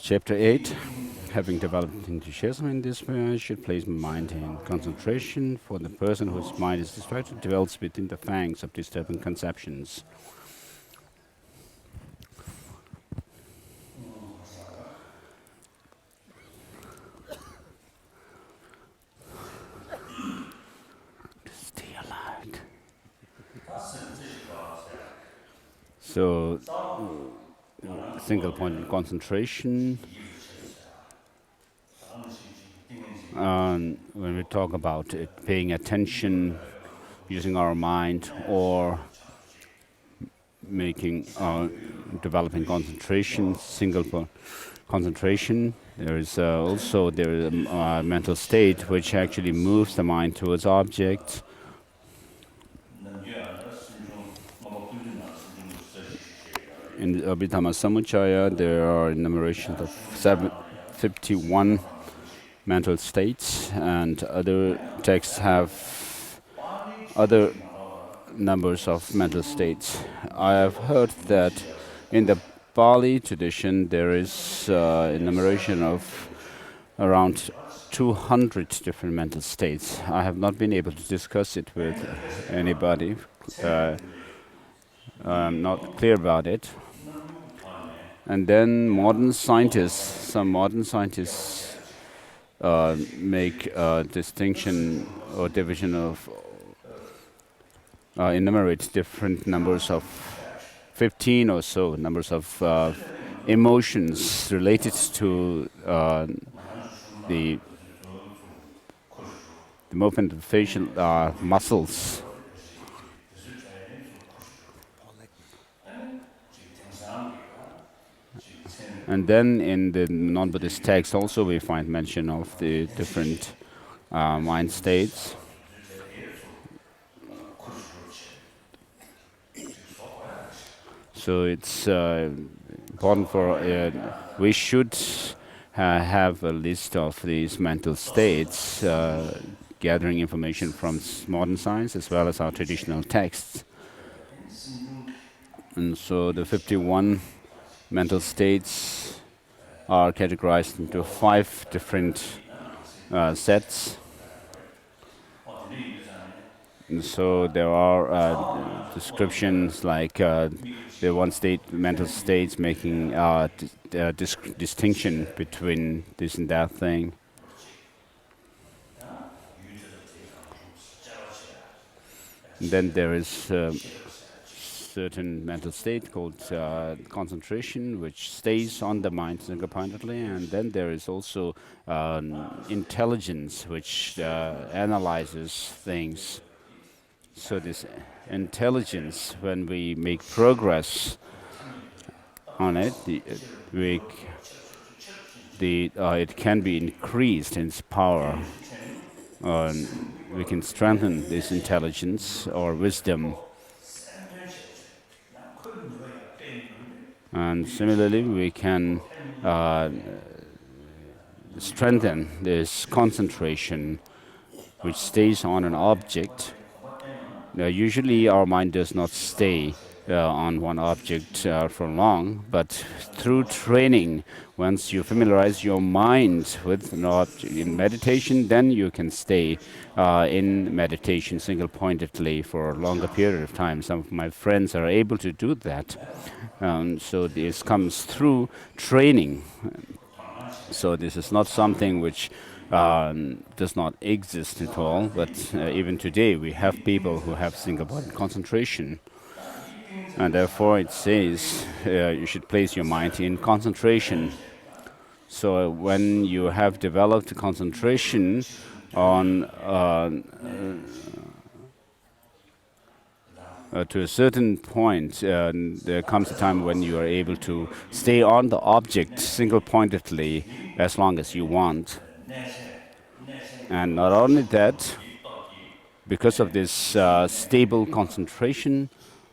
Chapter 8. Having developed enthusiasm in this way, I should place my mind in concentration, for the person whose mind is distracted dwells within the fangs of disturbing conceptions. Stay alive. So, single point in concentration. When we talk about it, paying attention, using our mind, or making developing concentration, single point concentration, there is also a mental state which actually moves the mind towards objects. In the Abhidhamma Samuccaya, there are enumerations of 51 mental states, and other texts have other numbers of mental states. I have heard that in the Pali tradition there is enumeration of around 200 different mental states. I have not been able to discuss it with anybody. I'm not clear about it. And then some modern scientists make a distinction or division of, enumerate different numbers of 15 or so numbers of emotions related to the movement of facial muscles. And then in the non-Buddhist text also we find mention of the different mind states. So it's important for, we should have a list of these mental states, gathering information from modern science as well as our traditional texts. And so the 51 mental states are categorized into 5 different sets. And so there are descriptions like the one state, mental states, making distinction between this and that thing. And then there is certain mental state called concentration, which stays on the mind single-pointedly, and then there is also intelligence, which analyzes things. So this intelligence, when we make progress on it, it can be increased in its power. We can strengthen this intelligence or wisdom. And similarly, we can strengthen this concentration, which stays on an object. Usually, our mind does not stay on one object for long, but through training, once you familiarize your mind with an object in meditation, then you can stay in meditation single-pointedly for a longer period of time. Some of my friends are able to do that. So this comes through training. So this is not something which does not exist at all, but even today we have people who have single-point concentration. And therefore it says you should place your mind in concentration. So when you have developed concentration on to a certain point, there comes a time when you are able to stay on the object single-pointedly as long as you want. And not only that, because of this stable concentration,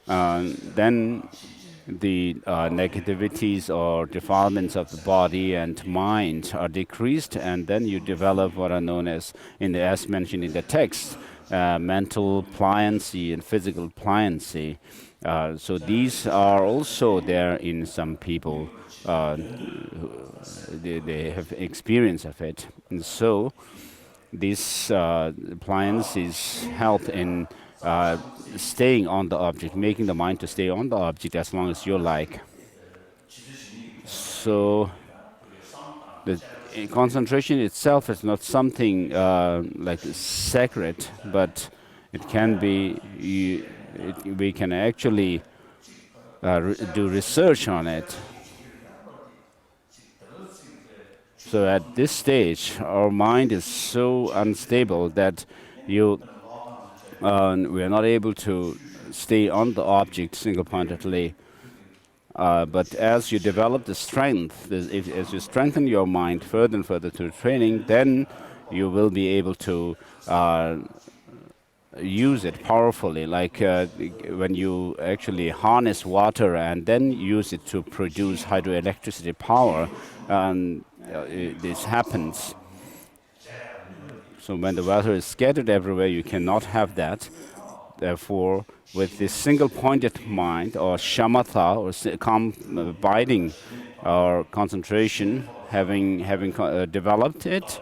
then the negativities or defilements of the body and mind are decreased, and then you develop what are known as mentioned in the text, mental pliancy and physical pliancy. So these are also there in some people. They have experience of it, and so this appliances help in staying on the object, making the mind to stay on the object as long as you like. So the concentration itself is not something like sacred, but it can be. We can actually do research on it. So at this stage, our mind is so unstable that you we are not able to stay on the object single-pointedly. But as you develop the strength, as you strengthen your mind further and further through training, then you will be able to use it powerfully, like when you actually harness water and then use it to produce hydroelectricity power. This happens. So when the water is scattered everywhere, you cannot have that. Therefore, with this single-pointed mind, or shamatha, or calm, abiding, or concentration, having developed it,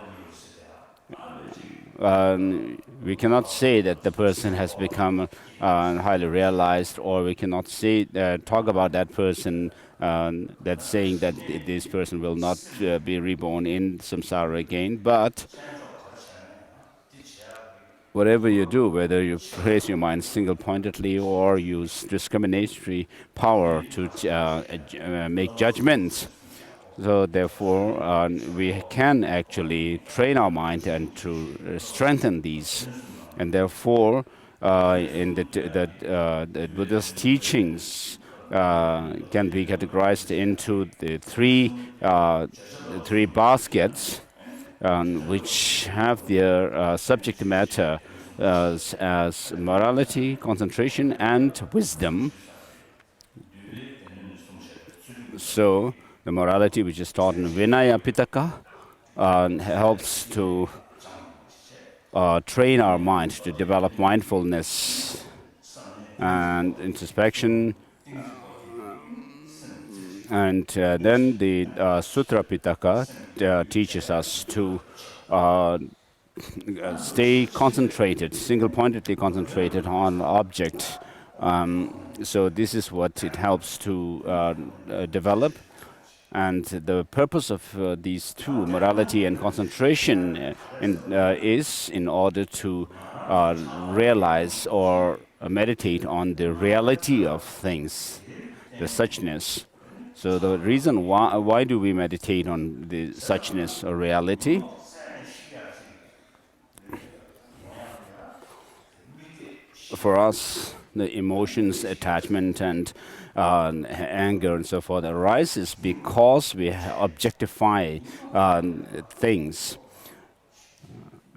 we cannot say that the person has become highly realized, or we cannot say talk about that person that's saying that this person will not be reborn in samsara again. But whatever you do, whether you place your mind single-pointedly or use discriminatory power to make judgments, so therefore, we can actually train our mind and to strengthen these. And therefore, in the Buddha's teachings can be categorized into the three baskets, which have their subject matter as morality, concentration, and wisdom. So the morality, which is taught in Vinaya Pitaka, helps to train our mind to develop mindfulness and introspection. And then the Sutra Pitaka teaches us to stay concentrated, single-pointedly concentrated on object. So this is what it helps to develop. And the purpose of these two, morality and concentration, is in order to realize or meditate on the reality of things, the suchness. So the reason why do we meditate on the suchness or reality? For us, the emotions, attachment, and anger and so forth arises because we objectify things.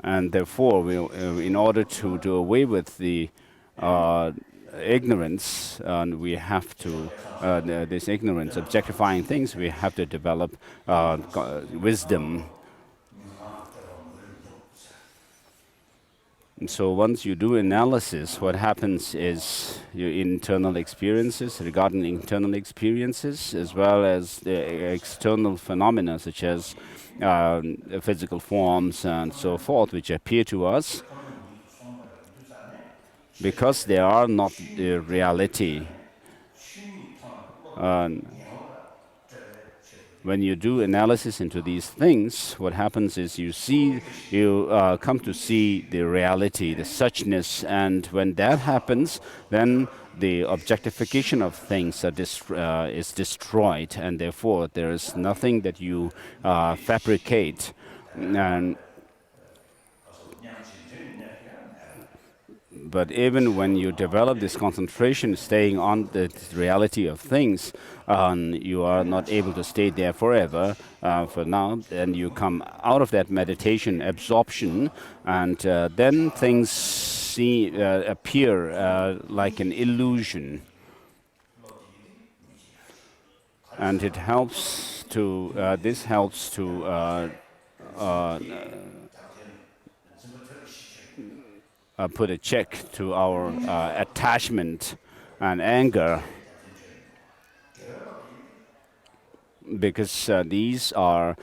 And therefore, in order to do away with the ignorance, we have to, this ignorance, objectifying things, we have to develop wisdom. And so once you do analysis, what happens is your internal experiences, regarding internal experiences, as well as the external phenomena such as physical forms and so forth, which appear to us, because they are not the reality. When you do analysis into these things, what happens is you come to see the reality, the suchness, and when that happens, then the objectification of things is destroyed, and therefore there is nothing that you fabricate. But even when you develop this concentration, staying on the reality of things, you are not able to stay there forever for now. Then you come out of that meditation absorption, and then things appear like an illusion. And it helps to, this helps to put a check to our attachment and anger, because these are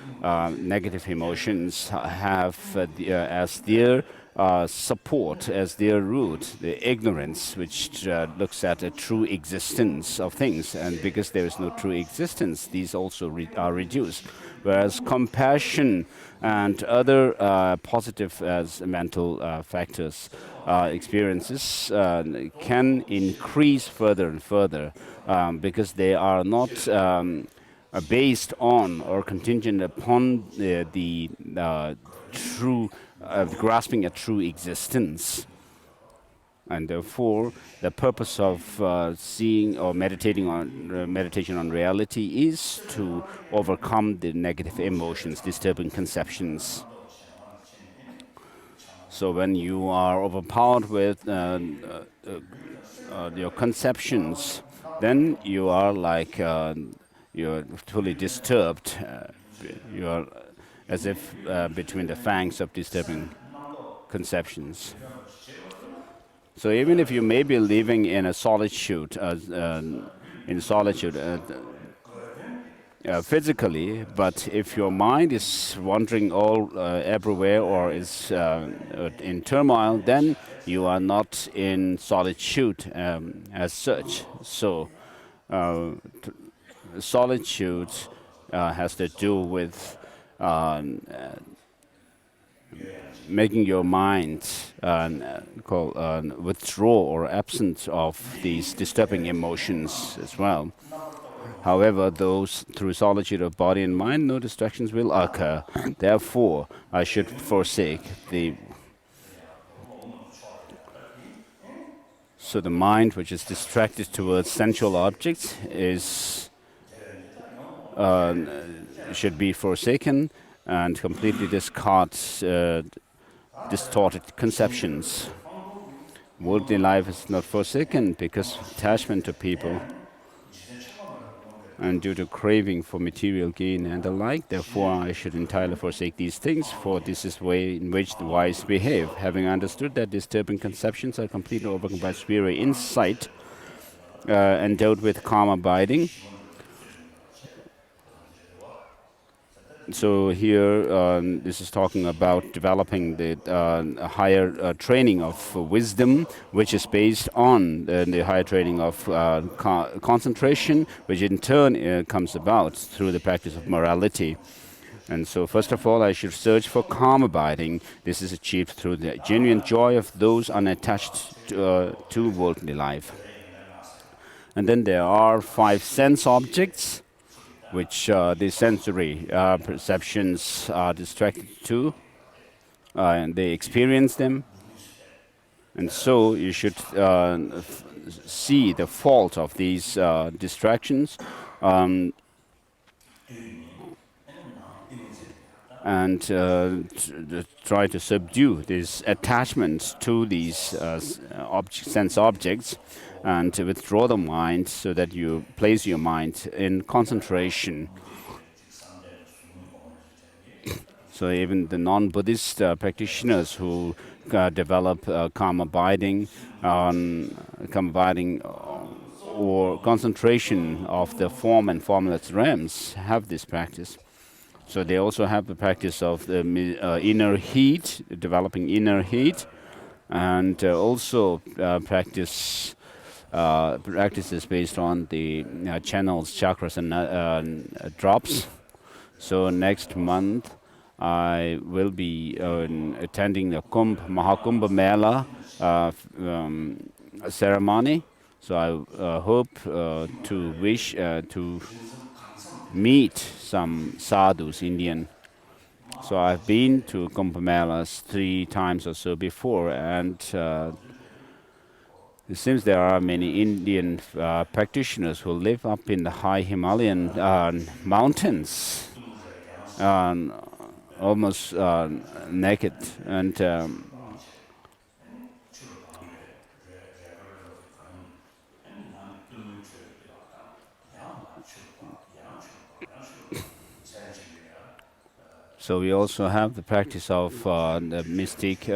negative emotions, have as their support, as their root, the ignorance, which looks at a true existence of things. And because there is no true existence, these also are reduced. Whereas compassion and other positive as mental factors, experiences can increase further and further, because they are not based on or contingent upon the true grasping a true existence. And therefore, the purpose of seeing or meditating on meditation on reality is to overcome the negative emotions, disturbing conceptions. So when you are overpowered with your conceptions, then you are like you're fully disturbed. You are as if between the fangs of disturbing conceptions. So even if you may be living in a solitude, physically, but if your mind is wandering all everywhere or is in turmoil, then you are not in solitude as such. So solitude has to do with making your mind withdraw or absent of these disturbing emotions as well. However, those through solitude of body and mind, no distractions will occur. Therefore, I should forsake the so the mind which is distracted towards sensual objects is should be forsaken and completely discard distorted conceptions. Worldly life is not forsaken because of attachment to people and due to craving for material gain and the like. Therefore, I should entirely forsake these things, for this is the way in which the wise behave. Having understood that disturbing conceptions are completely overcome by superior insight, endowed with calm abiding. So here, this is talking about developing the higher training of wisdom, which is based on the higher training of concentration, which in turn comes about through the practice of morality. And so, first of all, I should search for calm abiding. This is achieved through the genuine joy of those unattached to worldly life. And then there are 5 sense objects which the sensory perceptions are distracted to, and they experience them. And so you should see the fault of these distractions and try to subdue this attachment to these sense objects and to withdraw the mind so that you place your mind in concentration. So even the non-Buddhist practitioners who develop calm abiding or concentration of the form and formless realms have this practice. So they also have the practice of the inner heat, developing inner heat, and also practices based on the channels, chakras, and drops. So next month, I will be attending the Mahakumbh Mela ceremony. So I hope to meet some sadhus, Indian. So I've been to Kumbh Melas 3 times or so before, and it seems there are many Indian practitioners who live up in the high Himalayan mountains, almost naked, and So we also have the practice of the mystic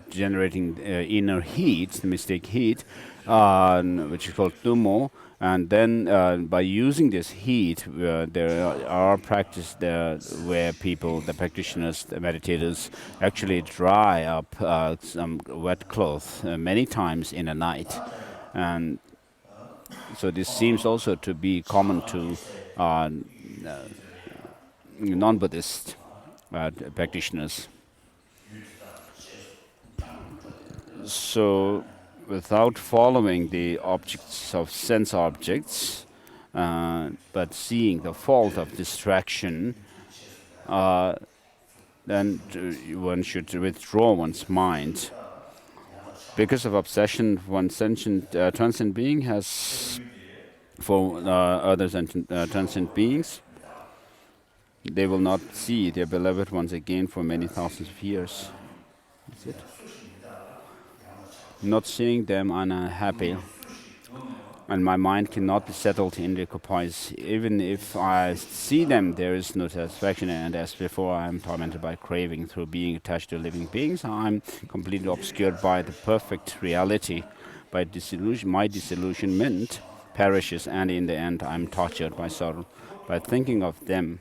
generating inner heat, the mystic heat, which is called tumo. And then by using this heat, there are practices there where people, the practitioners, the meditators, actually dry up some wet cloth many times in a night. And so this seems also to be common to non-Buddhist practitioners. So, without following the objects of sense objects, but seeing the fault of distraction, then one should withdraw one's mind. Because of obsession, one transcendent being has, for others and transcendent beings, they will not see their beloved ones again for many thousands of years. That's it. Not seeing them, I'm unhappy, and my mind cannot be settled in the occupies. Even if I see them, there is no satisfaction, and as before, I am tormented by craving. Through being attached to living beings, I am completely obscured by the perfect reality. By my disillusionment perishes, and in the end, I am tortured by sorrow. By thinking of them,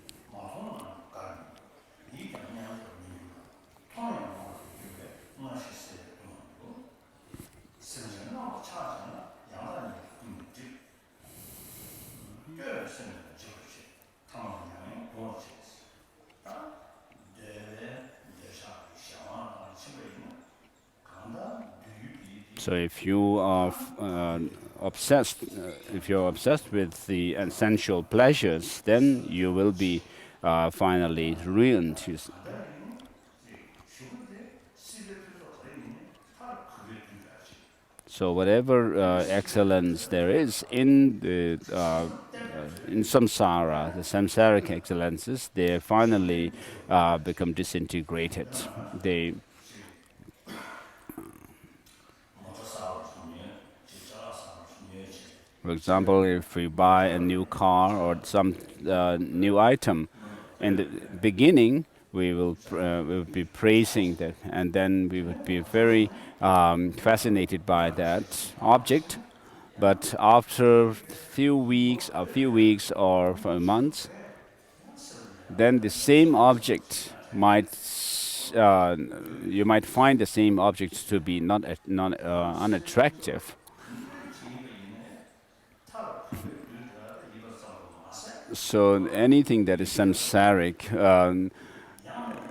so if you are obsessed, if you're obsessed with the essential pleasures, then you will be finally ruined. So whatever excellence there is in the in samsara, the samsaric excellences, they finally become disintegrated. They For example, if we buy a new car or some new item, in the beginning we will be praising that, and then we would be very fascinated by that object. But after a few weeks or for months, then the same object you might find the same object to be not unattractive. So anything that is samsaric,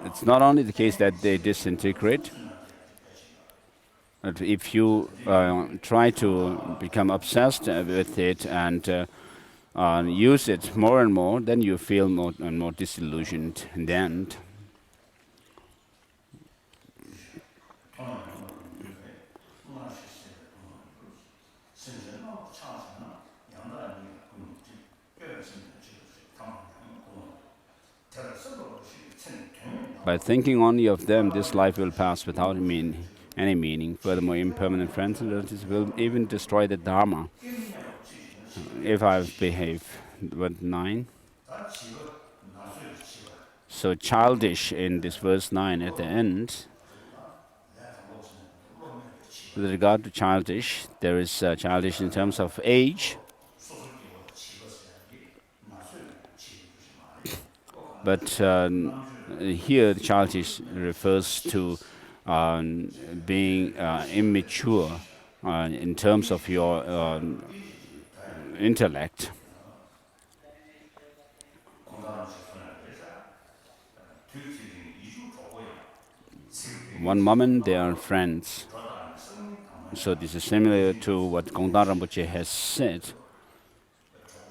it's not only the case that they disintegrate, but if you try to become obsessed with it and use it more and more, then you feel more and more disillusioned in the end. By thinking only of them, this life will pass without any meaning. Furthermore, impermanent transcendence will even destroy the Dharma. If I behave, what 9? So childish in this verse 9 at the end. With regard to childish, there is childish in terms of age. But here, the childish refers to being immature in terms of your intellect. One moment they are friends. So this is similar to what Gongdan Rinpoche has said.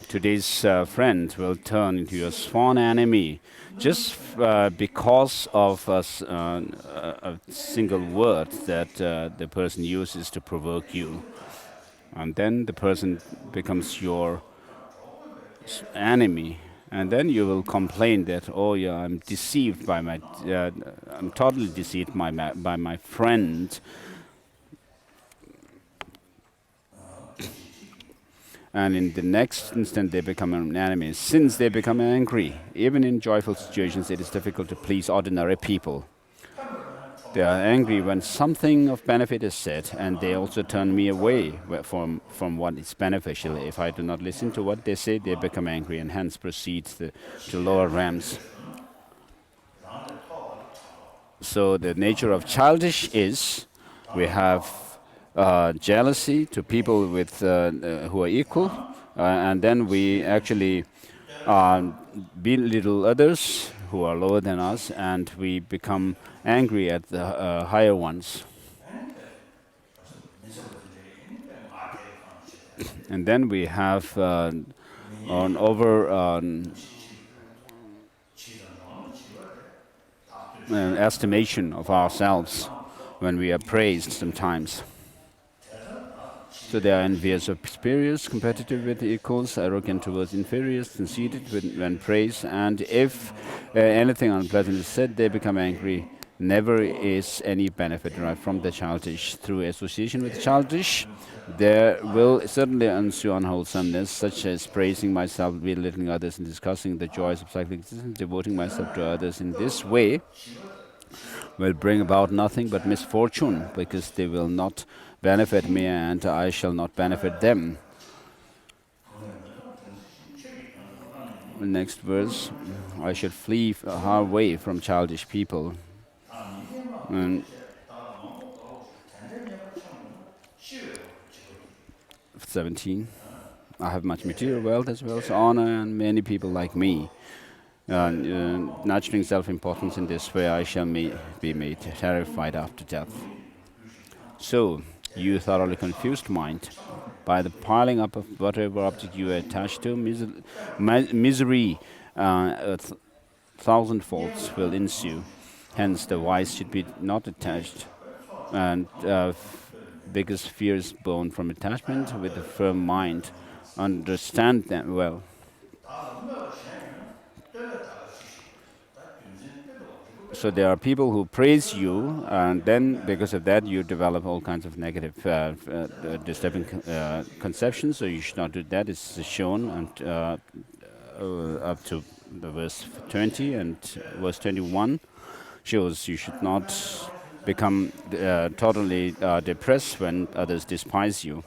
Today's friend will turn into your sworn enemy just because of a single word that the person uses to provoke you. And then the person becomes your enemy. And then you will complain that, oh yeah, I'm deceived by I'm totally deceived by my friend. and in the next instant they become an enemy. Since they become angry, even in joyful situations, it is difficult to please ordinary people. They are angry when something of benefit is said, and they also turn me away from what is beneficial. If I do not listen to what they say, they become angry and hence proceed to lower realms. So the nature of childish is we have jealousy to people who are equal, and then we actually belittle others who are lower than us, and we become angry at the higher ones. And then we have an estimation of ourselves when we are praised sometimes. So they are envious of superiors, competitive with equals, arrogant towards inferiors, conceited when praised, and if anything unpleasant is said, they become angry. Never is any benefit derived from the childish. Through association with the childish, there will certainly ensue unwholesomeness, such as praising myself, belittling others, and discussing the joys of cyclic existence, devoting myself to others in this way will bring about nothing but misfortune, because they will not benefit me and I shall not benefit them. Next verse, I should flee far away from childish people. And 17, I have much material wealth as well as honor and many people like me. Nurturing self-importance in this way, I shall be made terrified after death. So, you thoroughly confused mind, by the piling up of whatever object you are attached to, misery thousandfolds will ensue. Hence, the wise should be not attached, and because fear is born from attachment. With a firm mind, understand them well. So there are people who praise you, and then because of that you develop all kinds of negative disturbing conceptions, so you should not do that. It's shown and up to the verse 20, and verse 21 shows you should not become totally depressed when others despise you.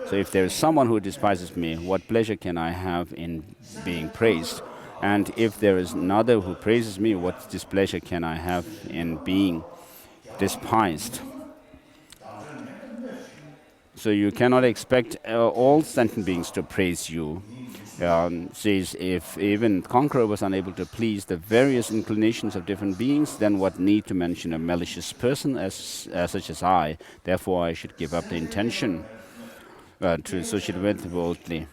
So if there is someone who despises me, what pleasure can I have in being praised? And if there is another who praises me, what displeasure can I have in being despised? So you cannot expect all sentient beings to praise you. Says, if even conqueror was unable to please the various inclinations of different beings, then what need to mention a malicious person such as I? Therefore I should give up the intention to associate with boldly.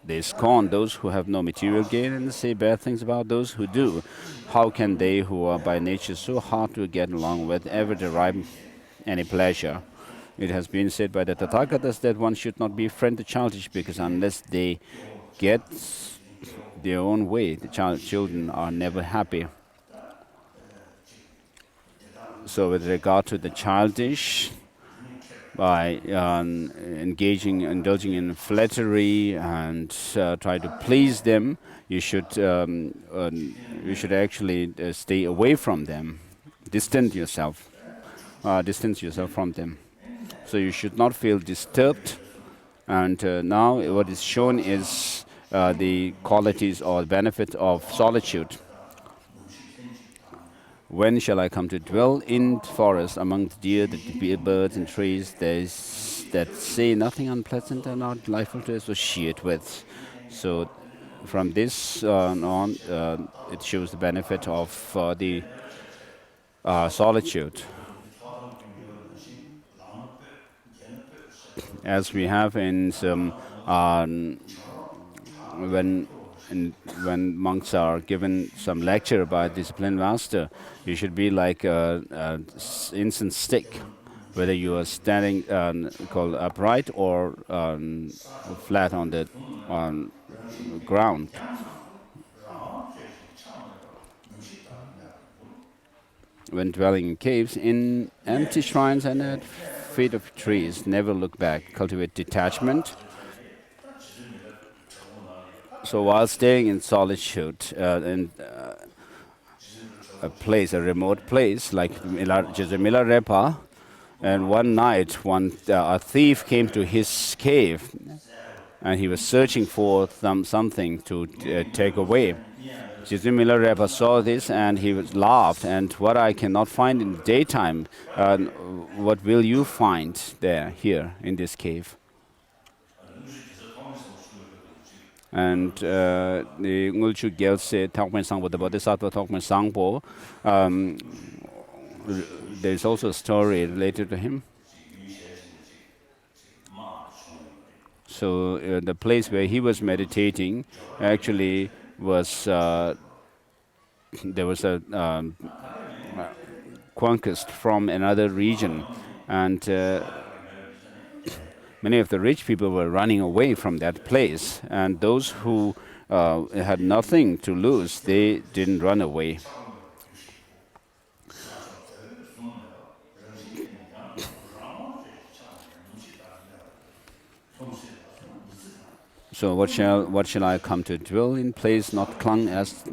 They scorn those who have no material gain and say bad things about those who do. How can they who are by nature so hard to get along with ever derive any pleasure? It has been said by the Tathagatas that one should not befriend the childish, because unless they get their own way, the children are never happy. So with regard to the childish, by indulging in flattery and try to please them, you should actually stay away from them, distance yourself from them. So you should not feel disturbed. And now what is shown is the qualities or benefit of solitude. When shall I come to dwell in forest among the deer, the birds and trees that say nothing unpleasant and not delightful to associate with? So from this on, it shows the benefit of the solitude. As we have in some when monks are given some lecture by a disciplined master, you should be like an incense stick, whether you are standing called upright or flat on the ground. When dwelling in caves, in empty shrines and at feet of trees, never look back. Cultivate detachment So while staying in solitude in a place, a remote place like Milarepa, and one night, a thief came to his cave, and he was searching for something to take away. Milarepa saw this, and he was laughed. And what I cannot find in the daytime, what will you find there, here, in this cave? And the Ngulchu Gyaltse Tokmen Sangpo, the Bodhisattva Tokmen Sangpo, there's also a story related to him. So the place where he was meditating actually was there was a conquest from another region, and many of the rich people were running away from that place, and those who had nothing to lose, they didn't run away. So what shall I come to dwell in place not clung as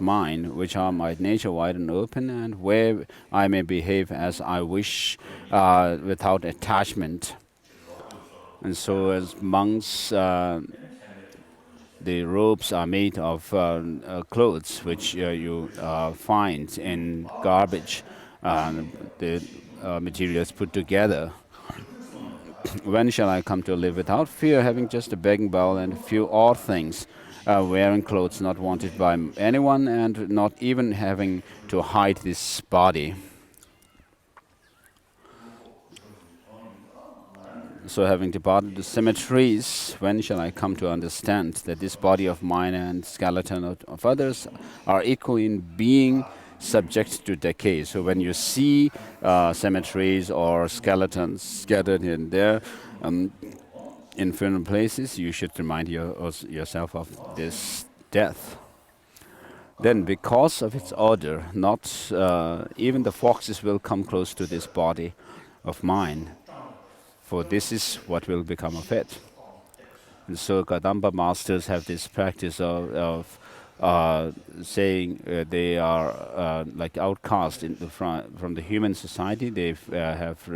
mine, which are my nature wide and open, and where I may behave as I wish without attachment. And so as monks, the robes are made of clothes which you find in garbage, the materials put together. When shall I come to live without fear, having just a begging bowl and a few odd things, wearing clothes not wanted by anyone, and not even having to hide this body? So having departed the cemeteries, when shall I come to understand that this body of mine and skeleton of others are equal in being subject to decay? So when you see cemeteries or skeletons scattered in there, infernal places, you should remind yourself of this death. Then, because of its odor, not even the foxes will come close to this body of mine, for this is what will become of it. And so Kadamba masters have this practice of saying they are like outcast from the human society. They have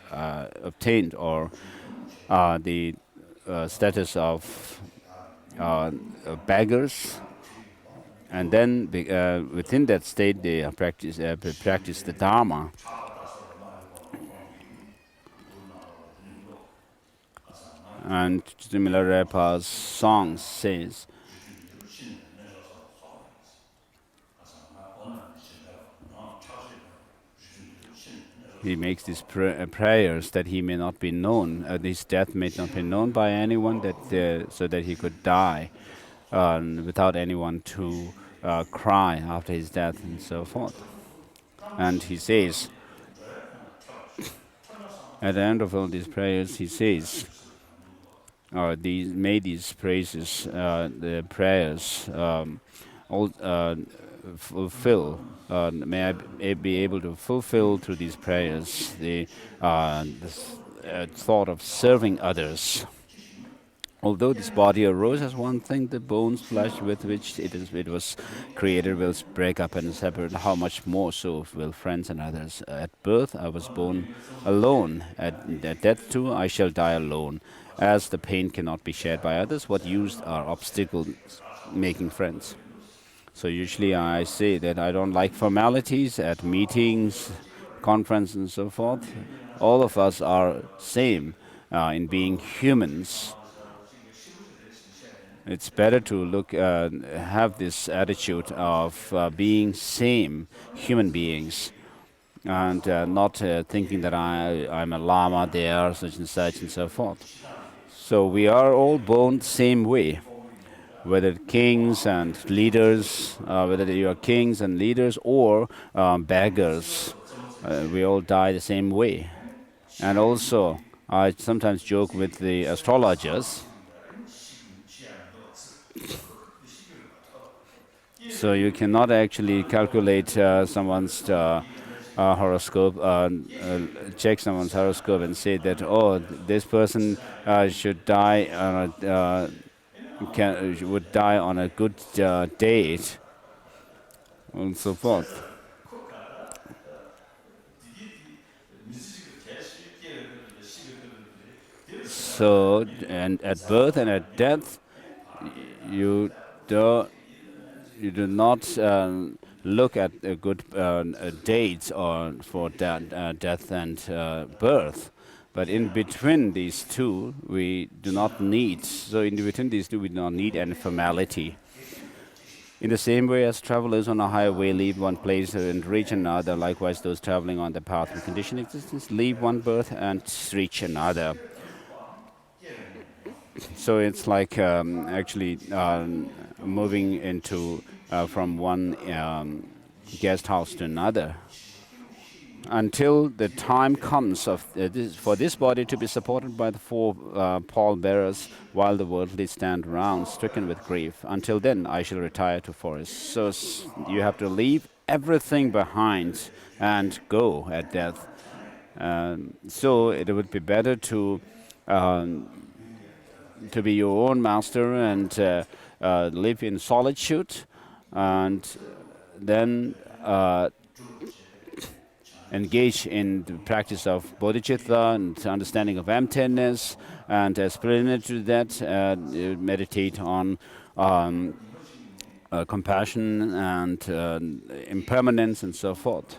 obtained or the status of beggars, and then within that state they practice the Dharma. And Milarepa's song says, he makes these prayers that he may not be known, his death may not be known by anyone, so that he could die without anyone to cry after his death and so forth. And he says, at the end of all these prayers, he says, may these praises, the prayers, all fulfill. May I be able to fulfill through these prayers the thought of serving others. Although this body arose as one thing, the bones, flesh with which it was created will break up and separate. How much more so will friends and others? At birth I was born alone. At death too I shall die alone. As the pain cannot be shared by others, what use are obstacles making friends? So usually I say that I don't like formalities at meetings, conferences and so forth. All of us are same in being humans. It's better to have this attitude of being same human beings, and not thinking that I'm a lama there, such and so forth. So we are all born same way, whether kings and leaders, whether you are kings and leaders or beggars, we all die the same way. And also, I sometimes joke with the astrologers. So you cannot actually calculate someone's horoscope, check someone's horoscope and say that, oh, this person should die would die on a good date, and so forth. So, and at birth and at death, you do you do not look at a good dates or for death and birth. But in between these two, we do not need. So in between these two, we do not need any formality. In the same way as travelers on a highway leave one place and reach another, likewise those traveling on the path of conditioned existence leave one birth and reach another. So it's like actually moving into from one guest house to another, until the time comes of for this body to be supported by the four pallbearers, while the worldly stand around stricken with grief. Until then, I shall retire to forest. So you have to leave everything behind and go at death. So it would be better to be your own master and live in solitude, and then engage in the practice of bodhicitta and understanding of emptiness, and as preliminary to that, meditate on compassion and impermanence and so forth.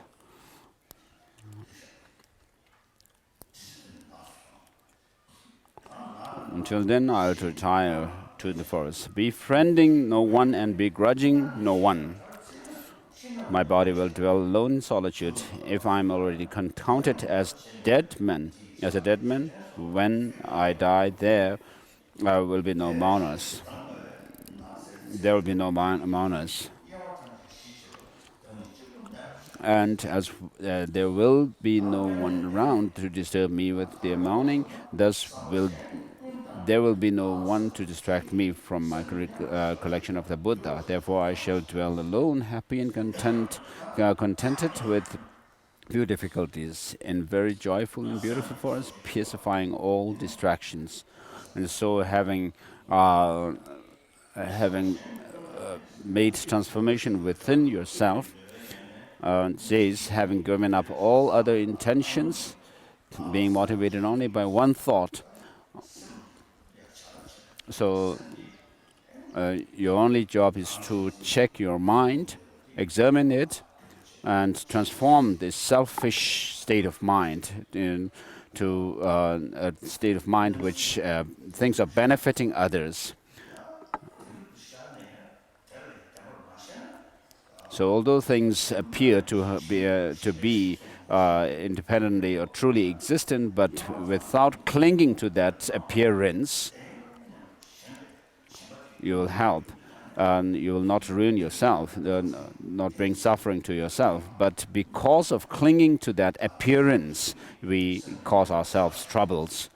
Until then, I'll retire to the forest, befriending no one and begrudging no one. My body will dwell alone in solitude. If I'm already counted as a dead man, when I die, there will be no mourners. There will be no mourners. And as there will be no one around to disturb me with their mourning, there will be no one to distract me from my collection of the Buddha. Therefore, I shall dwell alone, happy and contented with few difficulties, in very joyful and beautiful forest, pacifying all distractions. And so, having made transformation within yourself, says, having given up all other intentions, being motivated only by one thought. So your only job is to check your mind, examine it, and transform this selfish state of mind into a state of mind which thinks of benefiting others. So although things appear to be independently or truly existent, but without clinging to that appearance, you will help. You will not ruin yourself, not bring suffering to yourself. But because of clinging to that appearance, we cause ourselves troubles.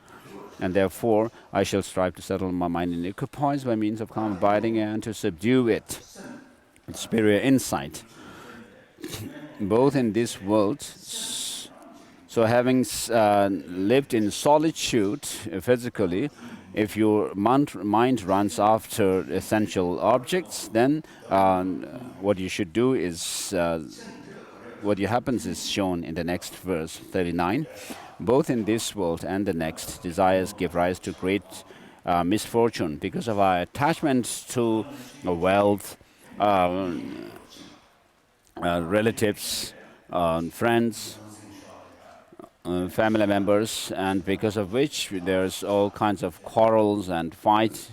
And therefore, I shall strive to settle my mind in equipoise by means of calm abiding and to subdue it with superior insight. Both in this world, so having lived in solitude physically, if your mind runs after essential objects, then what you should do is, what happens is shown in the next verse, 39. Both in this world and the next, desires give rise to great misfortune because of our attachment to wealth, relatives, friends, family members, and because of which there's all kinds of quarrels and fights.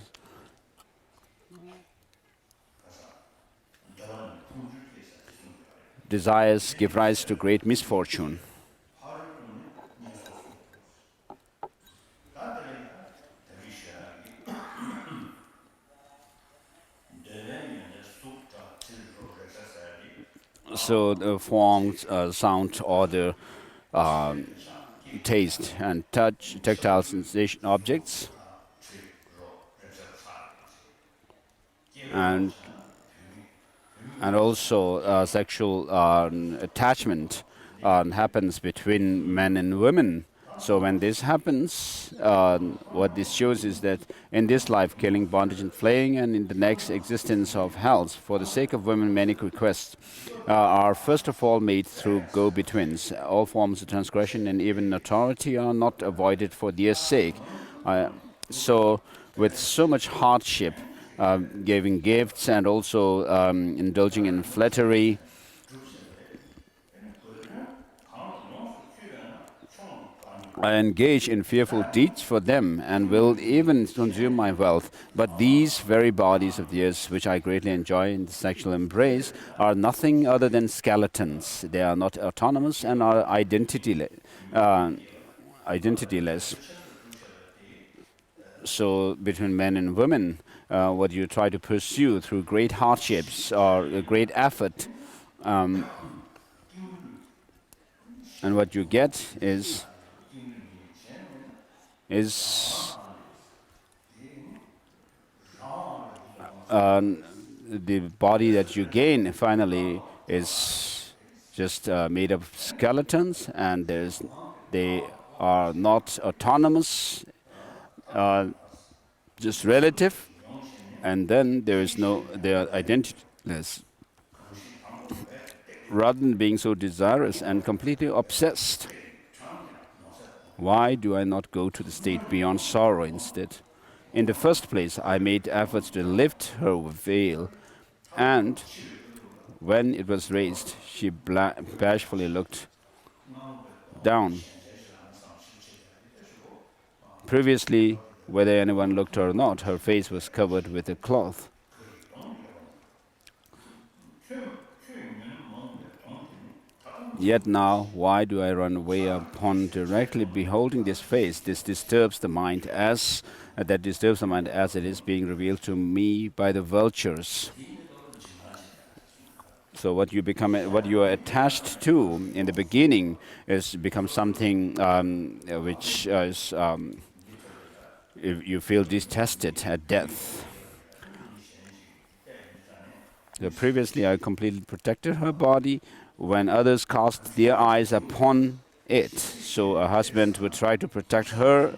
Desires give rise to great misfortune. So the forms, sound, order, taste and touch, tactile sensation objects, and also sexual attachment happens between men and women, So when this happens, what this shows is that in this life, killing, bondage, and flaying, and in the next existence of hells, for the sake of women, many requests are first of all made through go-betweens. All forms of transgression and even authority are not avoided for their sake. So with so much hardship, giving gifts and also indulging in flattery, I engage in fearful deeds for them and will even consume my wealth. But these very bodies of theirs, which I greatly enjoy in the sexual embrace, are nothing other than skeletons. They are not autonomous and are identityless. So between men and women, what you try to pursue through great hardships or a great effort, and what you get is the body that you gain finally is just made of skeletons, and they are not autonomous, just relative, and then they are identityless. Rather than being so desirous and completely obsessed, why do I not go to the state beyond sorrow instead? In the first place, I made efforts to lift her veil, and when it was raised, she bashfully looked down. Previously, whether anyone looked or not, her face was covered with a cloth. Yet now, why do I run away upon directly beholding this face? This disturbs the mind as that disturbs the mind as it is being revealed to me by the vultures. So what you are attached to in the beginning is become something which is you feel detested at death. So previously, I completely protected her body when others cast their eyes upon it. So a husband would try to protect her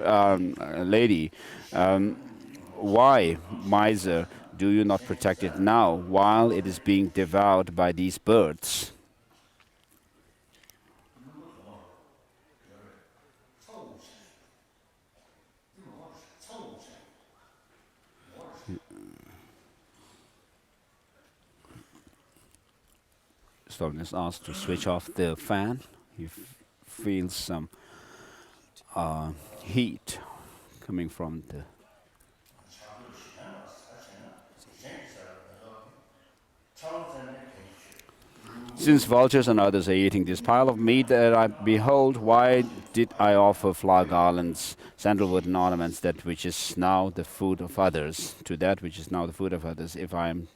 lady. Why, miser, do you not protect it now while it is being devoured by these birds? Sloan is asked to switch off the fan. He feels some heat coming from the. Since vultures and others are eating this pile of meat that I behold, why did I offer flower garlands, sandalwood and ornaments, that which is now the food of others, to that which is now the food of others, if I am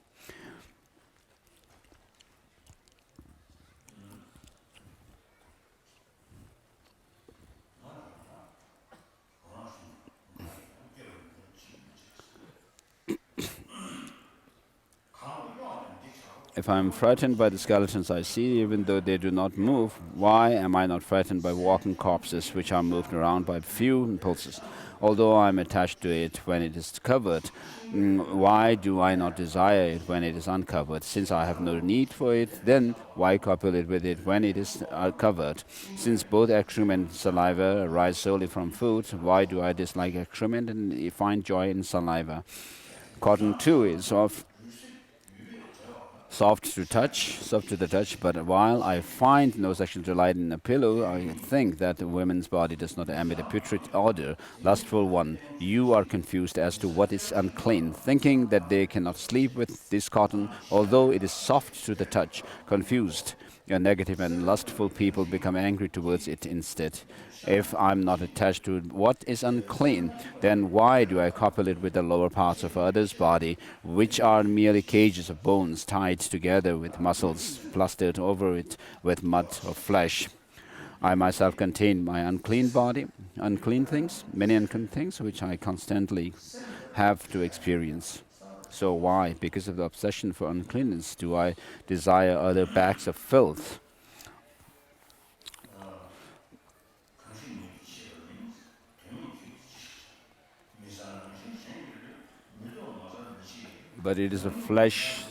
If I am frightened by the skeletons I see, even though they do not move, why am I not frightened by walking corpses which are moved around by few impulses? Although I am attached to it when it is covered, why do I not desire it when it is uncovered? Since I have no need for it, then why copulate with it when it is covered? Since both excrement and saliva arise solely from food, why do I dislike excrement and find joy in saliva? Cotton too is soft to the touch, but while I find no sexual delight in a pillow, I think that a woman's body does not emit a putrid odor. Lustful one, you are confused as to what is unclean, thinking that they cannot sleep with this cotton, although it is soft to the touch. Confused, negative and lustful people become angry towards it instead. If I'm not attached to what is unclean, then why do I copulate with the lower parts of others' body, which are merely cages of bones tied together with muscles, plastered over it with mud or flesh? I myself contain my unclean body, unclean things, many unclean things, which I constantly have to experience. So why, because of the obsession for uncleanness, do I desire other bags of filth? but it is a flesh.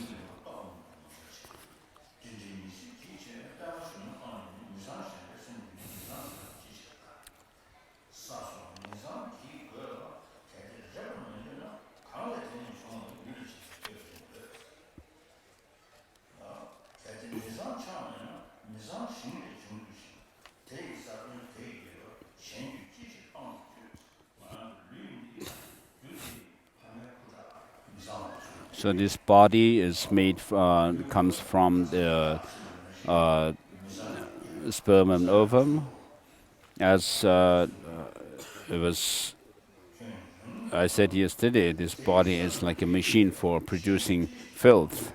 So this body is made, comes from the uh, sperm and ovum. As it was, I said yesterday, this body is like a machine for producing filth.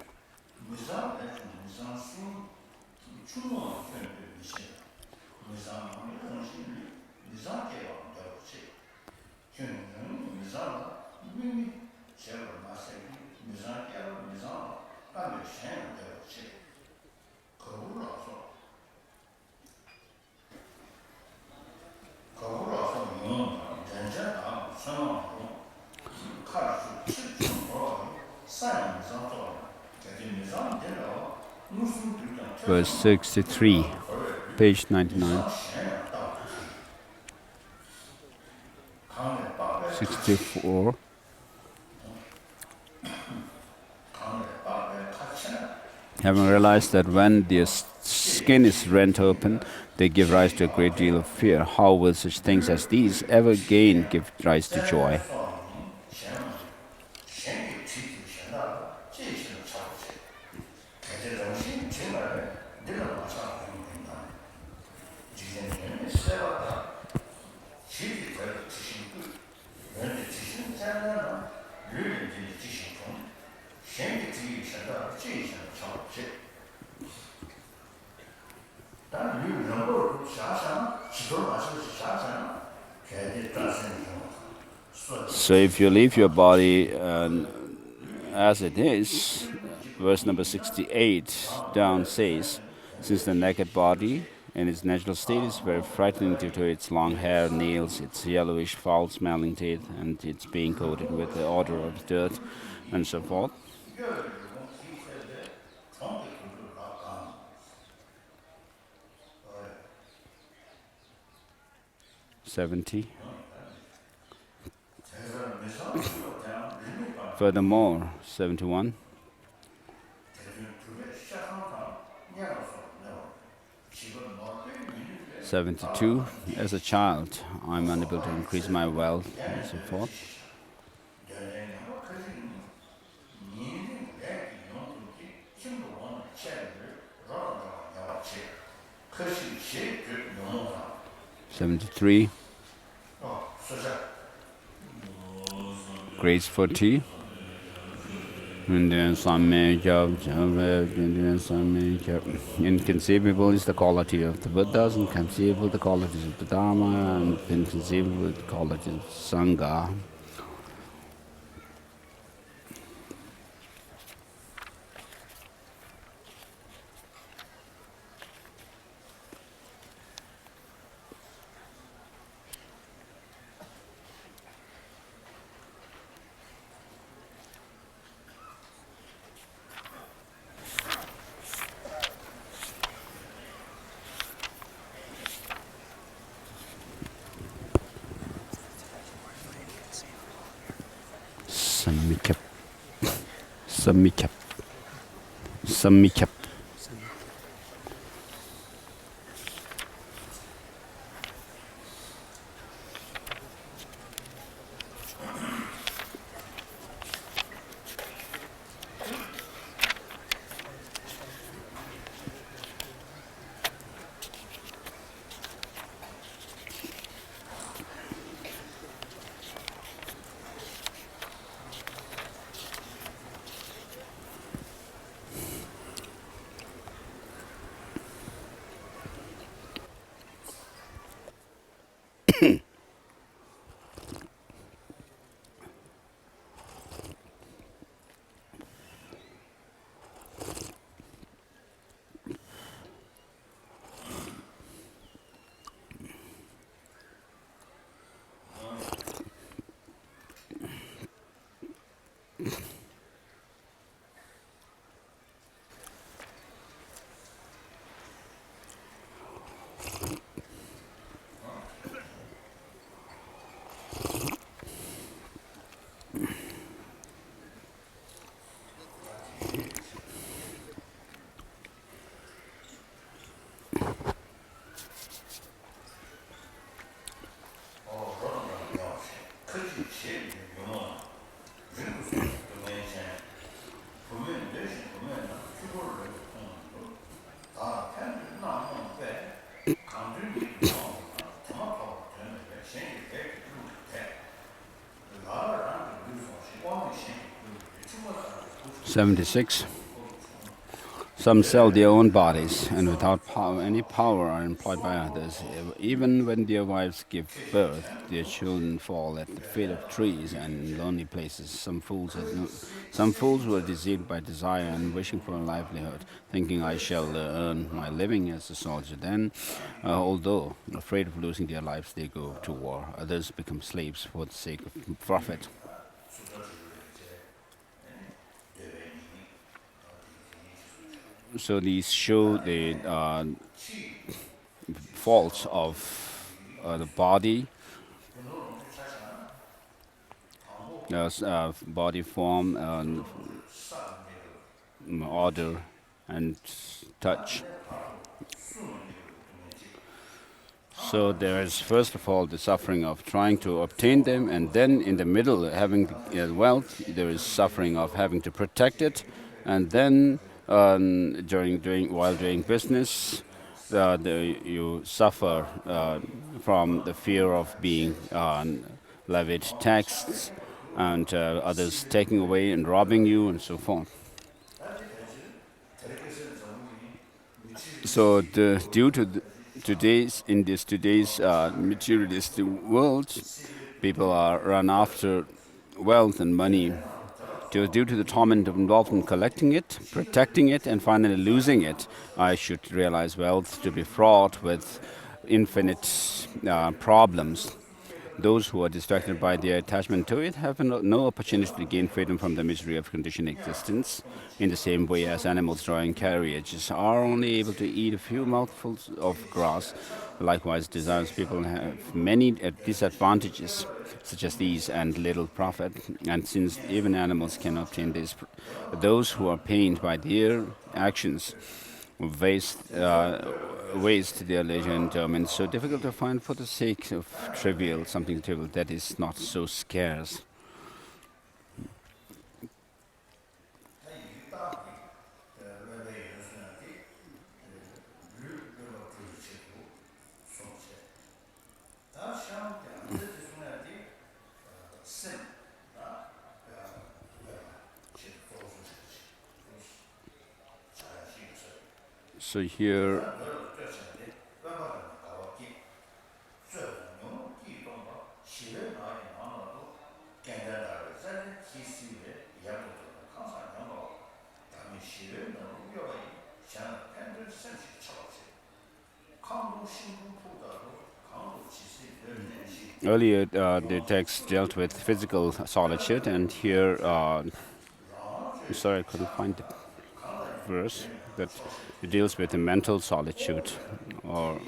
Verse 63, page 99. 64. Having realized that when their skin is rent open, they give rise to a great deal of fear, how will such things as these ever again give rise to joy? So if you leave your body as it is, verse number 68 down says, since the naked body in its natural state is very frightening due to its long hair, nails, its yellowish, foul-smelling teeth, and its being coated with the odor of dirt, and so forth. 70. Furthermore, 71. 72. As a child, I'm unable to increase my wealth, and so forth. 73. Grace for tea. Inconceivable is the quality of the Buddhas, inconceivable the qualities of the Dharma, and inconceivable the qualities of Sangha. Samikap. 76. Some sell their own bodies and without any power are employed by others. Even when their wives give birth, their children fall at the feet of trees and in lonely places. Some fools were deceived by desire and wishing for a livelihood, thinking I shall earn my living as a soldier. Then, although afraid of losing their lives, they go to war. Others become slaves for the sake of profit. So these show the faults of the body, body form, order, and touch. So there is first of all the suffering of trying to obtain them, and then in the middle, having wealth, there is suffering of having to protect it, and then while doing business, you suffer from the fear of being levied taxes and others taking away and robbing you and so forth. So due to today's materialistic world, people are run after wealth and money due to the torment involved in collecting it, protecting it, and finally losing it. I should realize wealth to be fraught with infinite problems. Those who are distracted by their attachment to it have no opportunity to gain freedom from the misery of conditioned existence, in the same way as animals drawing carriages are only able to eat a few mouthfuls of grass. Likewise, desirous people have many disadvantages, such as these, and little profit. And since even animals can obtain this, those who are pained by their actions waste their leisure and time, and so difficult to find for the sake of something trivial that is not so scarce. So here earlier the text dealt with physical solitude, and here, sorry, I couldn't find the verse, but it deals with the mental solitude, or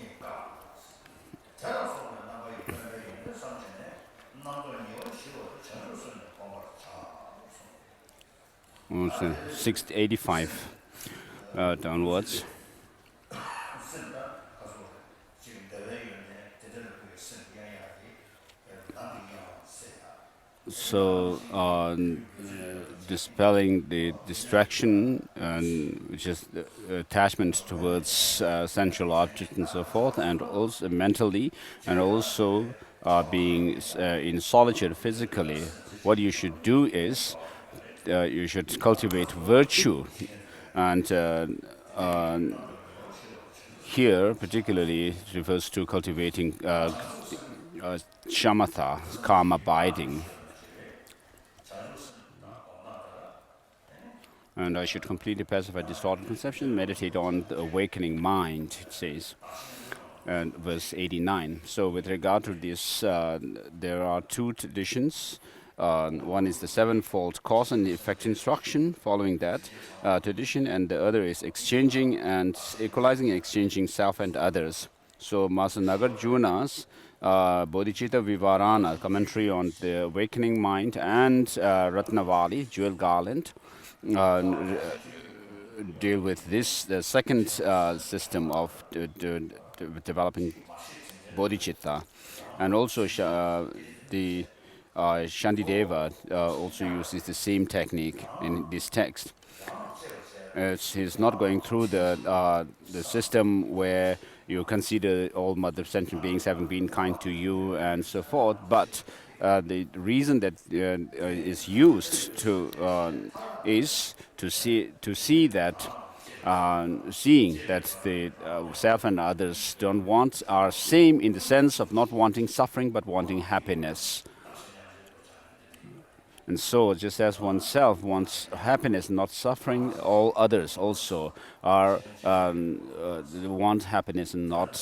also 685 downwards. So, dispelling the distraction, which is the attachment towards sensual objects and so forth, and also mentally, and also being in solitude physically. What you should do is you should cultivate virtue, and here particularly it refers to cultivating shamatha, calm abiding. And I should completely pacify distorted conception, meditate on the awakening mind, it says, and verse 89. So with regard to this, there are two traditions. One is the sevenfold cause and effect instruction, following that tradition, and the other is exchanging and equalizing and exchanging self and others. So Master Nagarjuna's Bodhicitta Vivarana, commentary on the awakening mind, and Ratnavali, Jewel Garland, deal with this, the second system of developing bodhicitta. And also the Shantideva also uses the same technique in this text. He's not going through the system where you consider all mother sentient beings having been kind to you and so forth, but the reason that is used to is to see that seeing that the self and others don't want are same in the sense of not wanting suffering but wanting happiness. And so, just as oneself wants happiness, not suffering, all others also are want happiness and not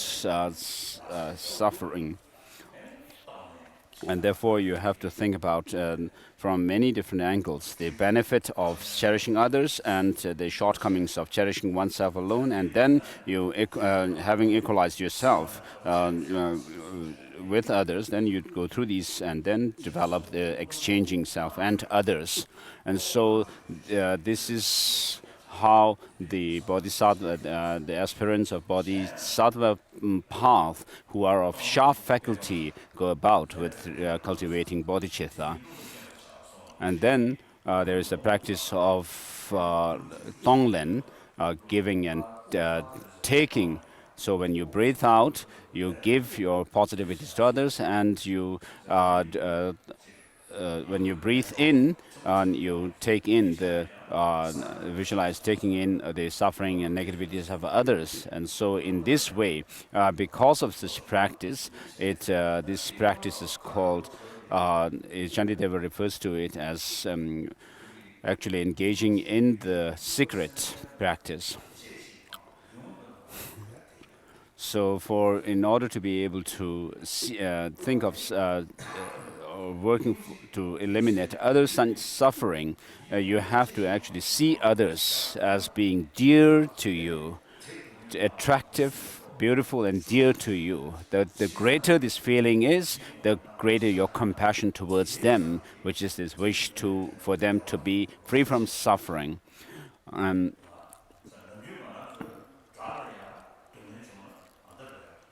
suffering. And therefore, you have to think about from many different angles the benefit of cherishing others and the shortcomings of cherishing oneself alone. And then you, having equalized yourself with others, then you go through these and then develop the exchanging self and others. And so, this is how the Bodhisattva, the aspirants of Bodhisattva path, who are of sharp faculty, go about with cultivating bodhicitta. And then there is the practice of tonglen, giving and taking. So when you breathe out, you give your positivities to others, and you when you breathe in, you take in the visualize taking in the suffering and negativities of others. And so in this way, because of this practice, this practice is called, Shantideva refers to it as actually engaging in the secret practice. So in order to be able to think of working to eliminate other suffering, you have to actually see others as being dear to you, attractive, beautiful, and dear to you. The greater this feeling is, the greater your compassion towards them, which is this wish for them to be free from suffering.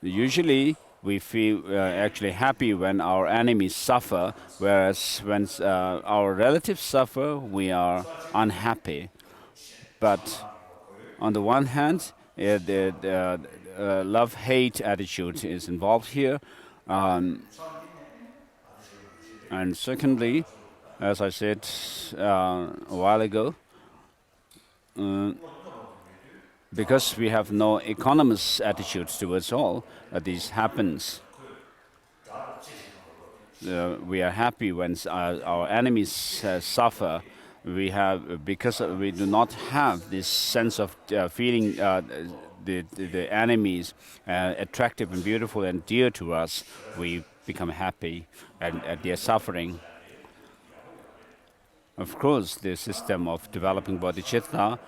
Usually, we feel actually happy when our enemies suffer, whereas when our relatives suffer, we are unhappy. But on the one hand, the love-hate attitude is involved here. And secondly, as I said a while ago, because we have no economist attitude towards all, this happens. We are happy when our enemies suffer. Because we do not have this sense of feeling the enemies attractive and beautiful and dear to us, we become happy at their suffering. Of course, the system of developing bodhicitta,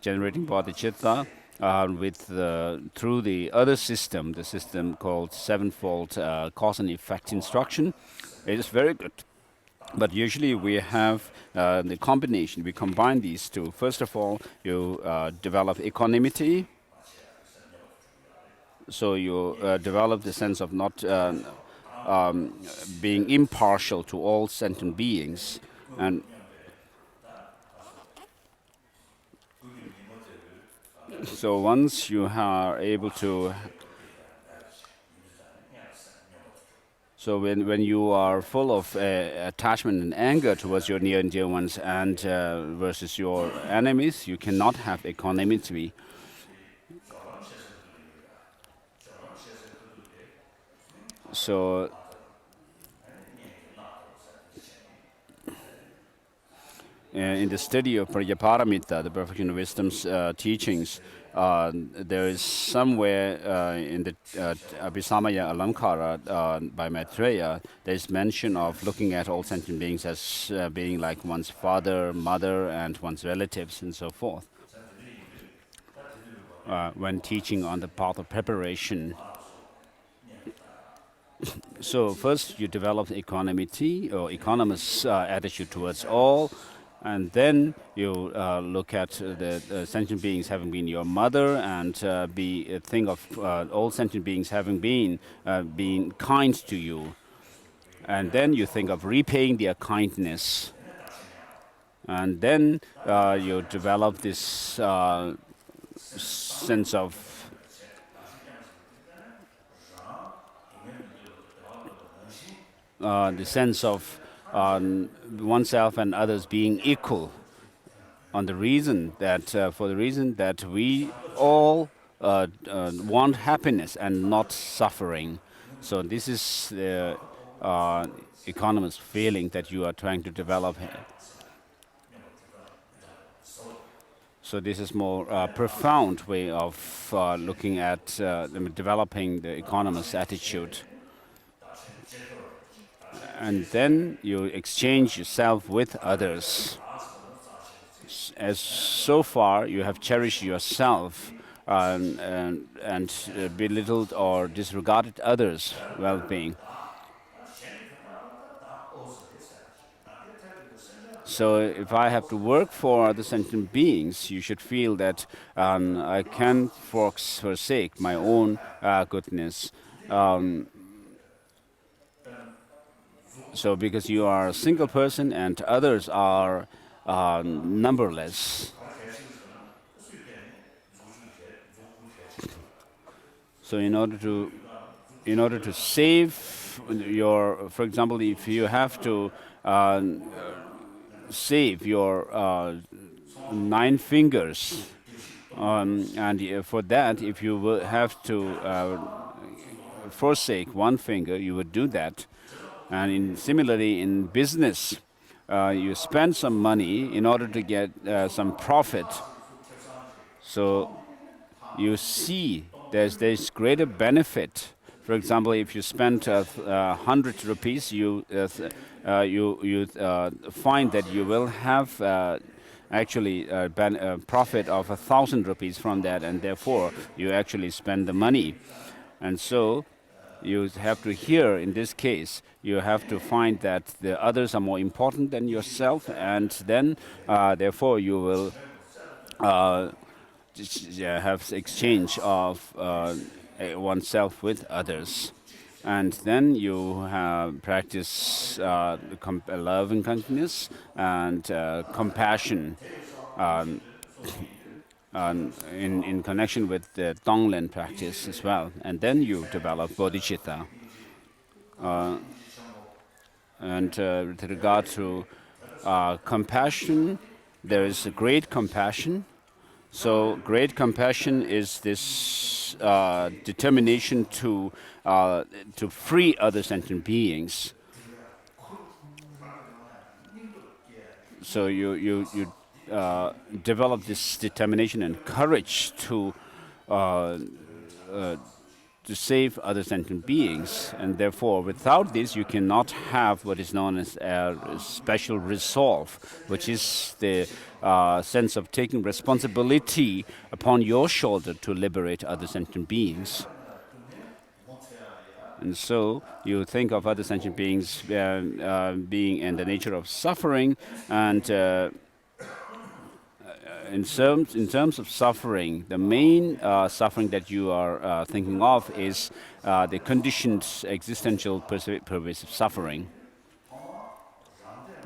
generating bodhicitta, through the other system, the system called sevenfold cause and effect instruction, it is very good. But usually we have the combination. We combine these two. First of all, you develop equanimity. So you develop the sense of not being impartial to all sentient beings. And so once you are able to, so when you are full of attachment and anger towards your near and dear ones and versus your enemies, you cannot have equanimity. So in the study of Prajnaparamita, the Perfection of Wisdom's teachings, there is somewhere in the Abhisamaya Alamkara by Maitreya, there is mention of looking at all sentient beings as being like one's father, mother, and one's relatives, and so forth. When teaching on the path of preparation. So first you develop equanimity or economist attitude towards all. And then you look at the sentient beings having been your mother and think of all sentient beings having been kind to you. And then you think of repaying their kindness. And then you develop this sense of the sense of oneself and others being equal, on the reason that for the reason that we all want happiness and not suffering. So this is the economist feeling that you are trying to develop here. So this is more profound way of looking at developing the economist's attitude. And then you exchange yourself with others. As so far you have cherished yourself and belittled or disregarded others' well-being. So if I have to work for other sentient beings, you should feel that I can forsake my own goodness. So because you are a single person and others are numberless. So in order to save your, for example, if you have to save your 9 fingers, and for that, if you will have to forsake 1 finger, you would do that. And similarly, in business, you spend some money in order to get some profit. So you see there's greater benefit. For example, if you spend 100 rupees, you find that you will have actually a profit of 1,000 rupees from that, and therefore you actually spend the money. And so you have to here, in this case, you have to find that the others are more important than yourself, and then therefore you will have exchange of oneself with others. And then you practice love and kindness and compassion in connection with the Tonglen practice as well. And then you develop bodhicitta. And with regard to compassion, there is a great compassion. So great compassion is this determination to free other sentient beings. So you develop this determination and courage to save other sentient beings, and therefore without this you cannot have what is known as a special resolve, which is the sense of taking responsibility upon your shoulder to liberate other sentient beings. And so you think of other sentient beings being in the nature of suffering, and in terms of suffering, the main suffering that you are thinking of is the conditioned existential pervasive suffering.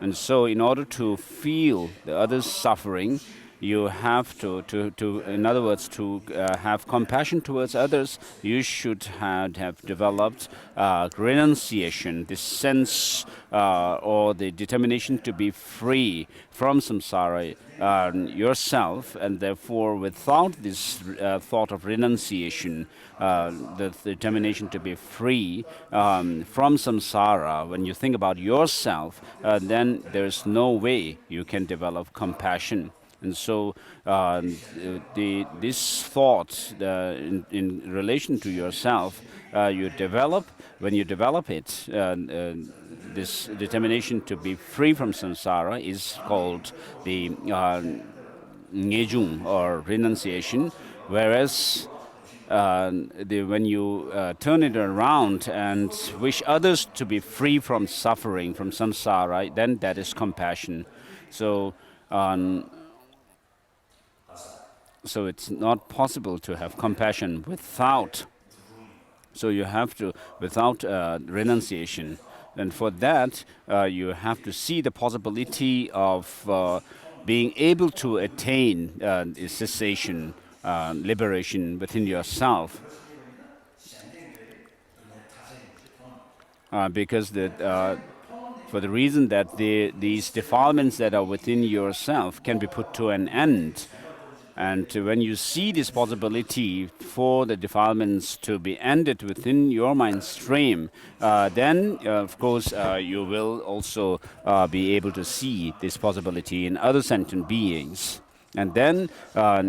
And so in order to feel the other's suffering, you have to in other words, to have compassion towards others, you should have developed renunciation, this sense or the determination to be free from samsara yourself, and therefore without this thought of renunciation, the determination to be free from samsara, when you think about yourself, then there's no way you can develop compassion. And so this thought in relation to yourself, you develop, when you develop it, this determination to be free from samsara is called the ngejung, or renunciation, whereas when you turn it around and wish others to be free from suffering, from samsara, then that is compassion. So so it's not possible to have compassion without. So you have to, without renunciation. And for that, you have to see the possibility of being able to attain cessation, liberation within yourself. because for the reason that these defilements that are within yourself can be put to an end. And when you see this possibility for the defilements to be ended within your mind stream, then of course you will also be able to see this possibility in other sentient beings. And then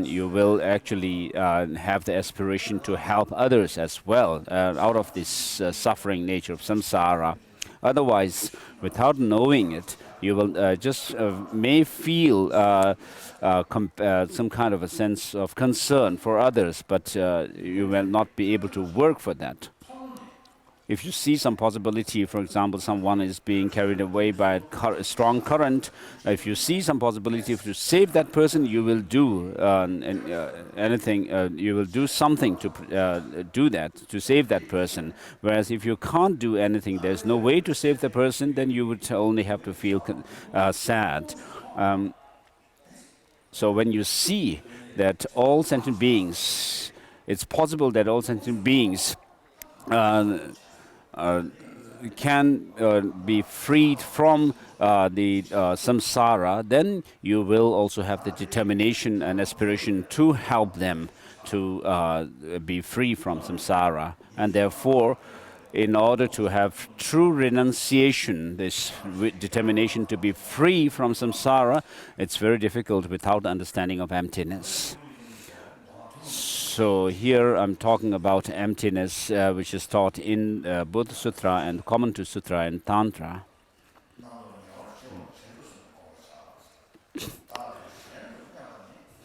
you will actually have the aspiration to help others as well out of this suffering nature of samsara. Otherwise, without knowing it, you will just may feel some kind of a sense of concern for others, but you will not be able to work for that. If you see some possibility, for example, someone is being carried away by a strong current, if you see some possibility to save that person, you will do anything, you will do something to do that, to save that person. Whereas if you can't do anything, there's no way to save the person, then you would only have to feel sad. So when you see that all sentient beings, it's possible that all sentient beings can be freed from the samsara, then you will also have the determination and aspiration to help them to be free from samsara. And therefore, in order to have true renunciation, this determination to be free from samsara, it's very difficult without understanding of emptiness. So here I'm talking about emptiness, which is taught in Buddha Sutra and common to Sutra and Tantra.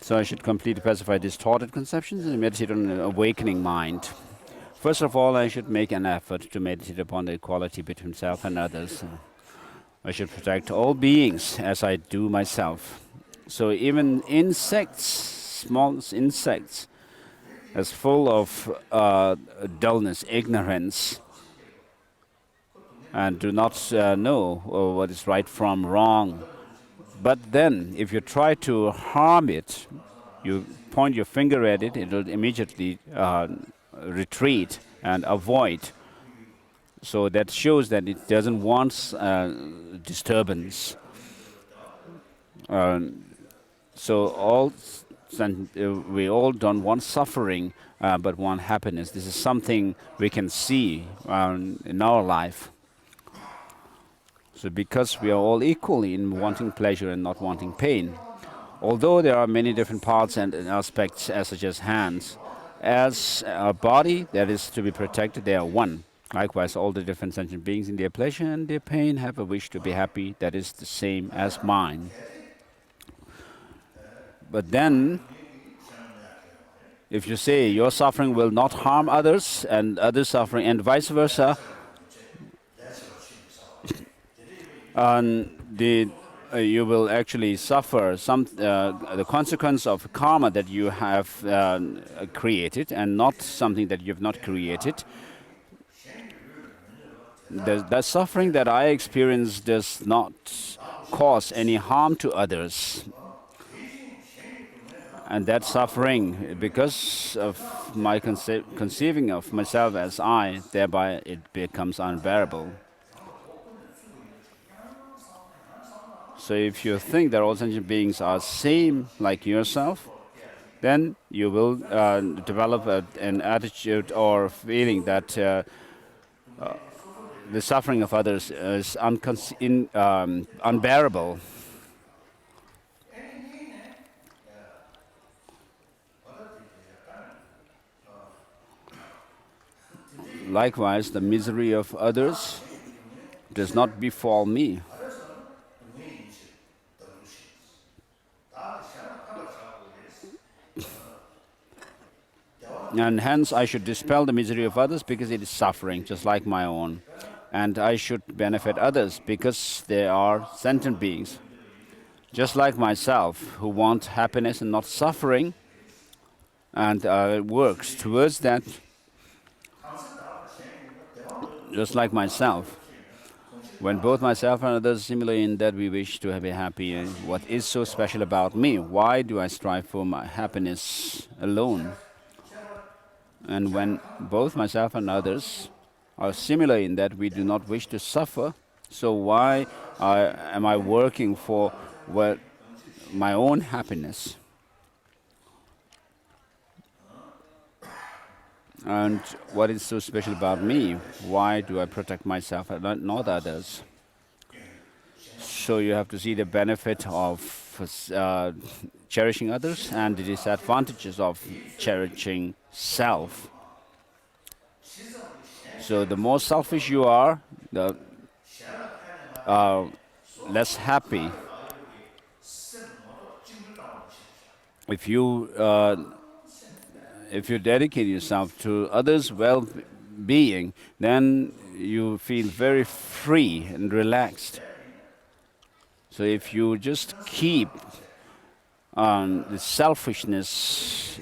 So I should completely pacify distorted conceptions and meditate on an awakening mind. First of all, I should make an effort to meditate upon the equality between self and others. I should protect all beings as I do myself. So even insects, small insects, as full of dullness, ignorance, and do not know what is right from wrong. But then, if you try to harm it, you point your finger at it, it will immediately retreat and avoid. So that shows that it doesn't want disturbance. So we all don't want suffering, but want happiness. This is something we can see in our life. So because we are all equally in wanting pleasure and not wanting pain, although there are many different parts and aspects, such as hands, as a body that is to be protected, they are one. Likewise, all the different sentient beings in their pleasure and their pain have a wish to be happy that is the same as mine. But then, if you say your suffering will not harm others and others' suffering and vice versa, you will actually suffer the consequence of karma that you have created and not something that you have not created. The suffering that I experience does not cause any harm to others. And that suffering, because of my conceiving of myself as I, thereby it becomes unbearable. So if you think that all sentient beings are same like yourself, then you will develop an attitude or feeling that the suffering of others is unbearable. Likewise, the misery of others does not befall me. And hence I should dispel the misery of others because it is suffering, just like my own. And I should benefit others because they are sentient beings, just like myself, who want happiness and not suffering, and works towards that, just like myself. When both myself and others similarly in that we wish to be happy, what is so special about me? Why do I strive for my happiness alone? And when both myself and others are similar in that we do not wish to suffer. So why am I working for my own happiness? And what is so special about me? Why do I protect myself and not others? So you have to see the benefit of cherishing others and the disadvantages of cherishing self. So the more selfish you are, the less happy. If you dedicate yourself to others' well-being, then you feel very free and relaxed. So if you just keep the selfishness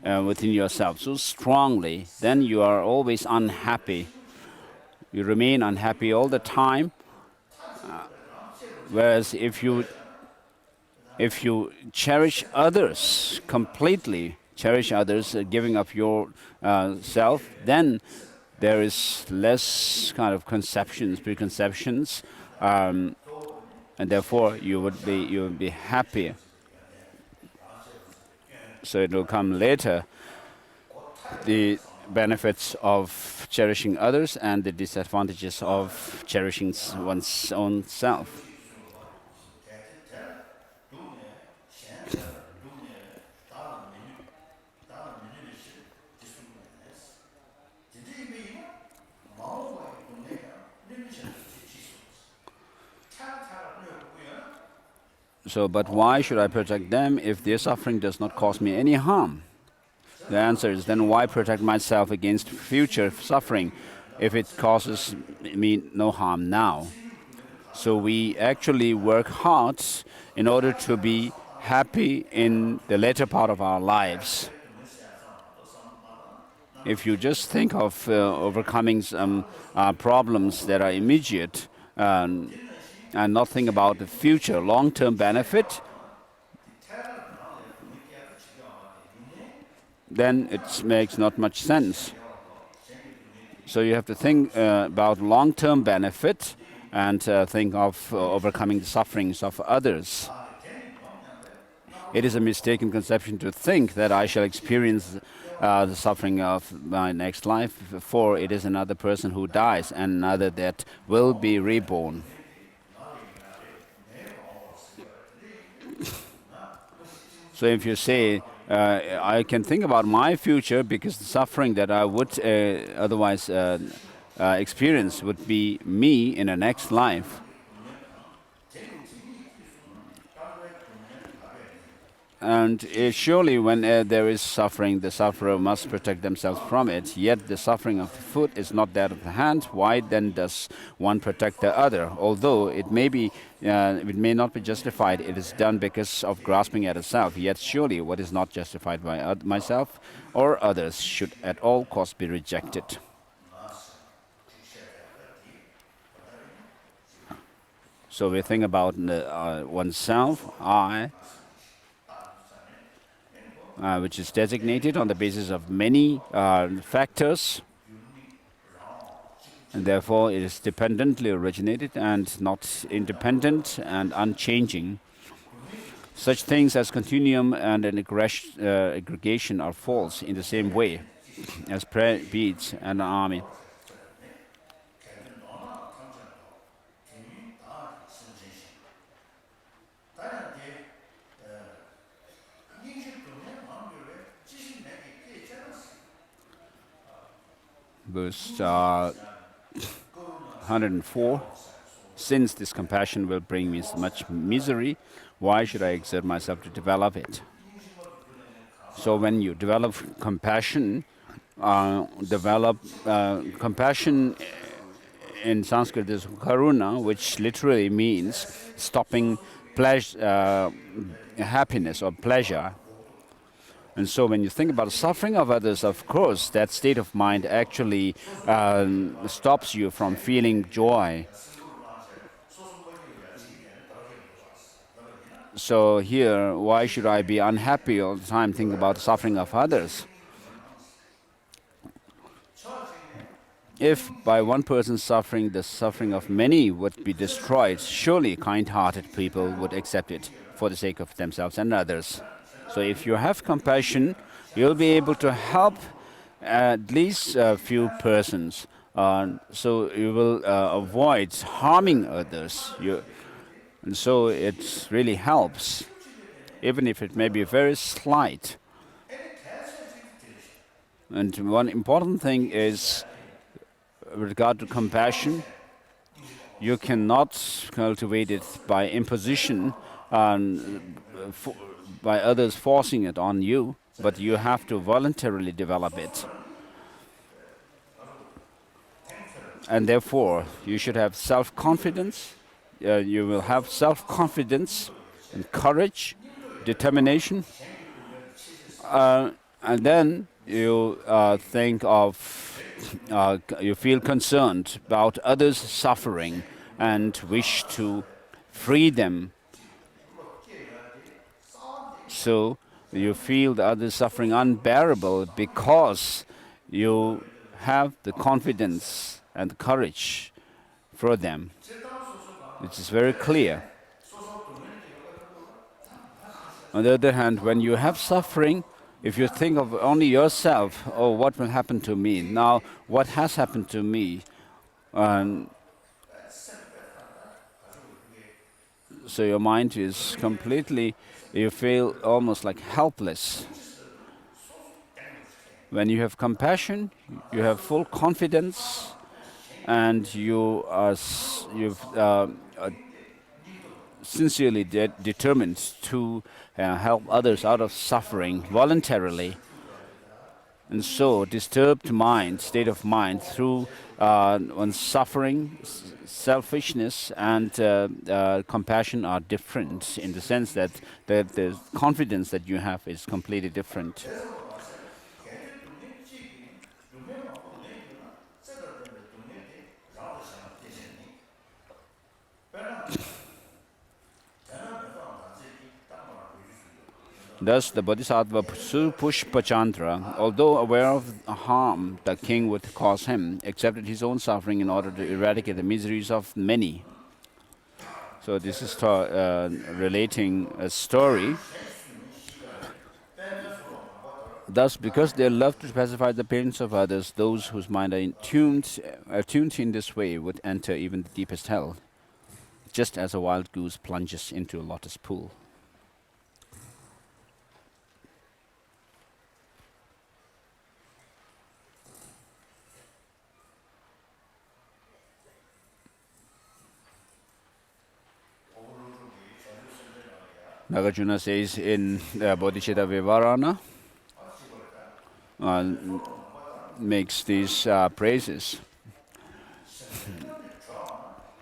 within yourself so strongly, then you are always unhappy. You remain unhappy all the time. Whereas if you cherish others completely, cherish others, giving up your self, then there is less kind of preconceptions, and therefore you would be happier. So it will come later, the benefits of cherishing others and the disadvantages of cherishing one's own self. So, but why should I protect them if their suffering does not cause me any harm? The answer is then why protect myself against future suffering if it causes me no harm now? So we actually work hard in order to be happy in the later part of our lives. If you just think of overcoming some problems that are immediate and not think about the future long-term benefit, then it makes not much sense. So you have to think about long-term benefit and think of overcoming the sufferings of others. It is a mistaken conception to think that I shall experience the suffering of my next life, for it is another person who dies and another that will be reborn. So if you say, I can think about my future because the suffering that I would otherwise experience would be me in the next life. And surely when there is suffering, the sufferer must protect themselves from it. Yet the suffering of the foot is not that of the hand. Why then does one protect the other? Although it may not be justified, it is done because of grasping at a self. Yet surely what is not justified by myself or others should at all costs be rejected. So we think about oneself, I, which is designated on the basis of many factors, and therefore it is dependently originated and not independent and unchanging. Such things as continuum and an aggregation are false in the same way as prayer beads and an army. Verse 104, since this compassion will bring me much misery, why should I exert myself to develop it? So when you develop compassion in Sanskrit is karuna, which literally means stopping happiness or pleasure. And so when you think about the suffering of others, of course, that state of mind actually stops you from feeling joy. So here, why should I be unhappy all the time thinking about the suffering of others? If by one person's suffering, the suffering of many would be destroyed, surely kind-hearted people would accept it for the sake of themselves and others. So if you have compassion, you'll be able to help at least a few persons. So you will avoid harming others. And so it really helps, even if it may be very slight. And one important thing is, with regard to compassion, you cannot cultivate it by imposition, by others forcing it on you, but you have to voluntarily develop it. And therefore, you should have self-confidence. You will have self-confidence and courage, determination, and then you you feel concerned about others' suffering and wish to free them. So you feel the others' suffering unbearable because you have the confidence and the courage for them. It is very clear. On the other hand, when you have suffering, if you think of only yourself, oh, what will happen to me? Now, what has happened to me? So your mind is completely, you feel almost like helpless. When you have compassion, you have full confidence, and you've sincerely determined to help others out of suffering voluntarily. And so disturbed mind, state of mind, through one's suffering, selfishness and compassion are different, in the sense that the confidence that you have is completely different. Thus, the Bodhisattva Pushpachandra, although aware of the harm the king would cause him, accepted his own suffering in order to eradicate the miseries of many. So this is relating a story. Thus, because they love to pacify the pains of others, those whose mind are attuned in this way would enter even the deepest hell, just as a wild goose plunges into a lotus pool. Nagarjuna says in Bodhisattva Vivarana, makes these praises.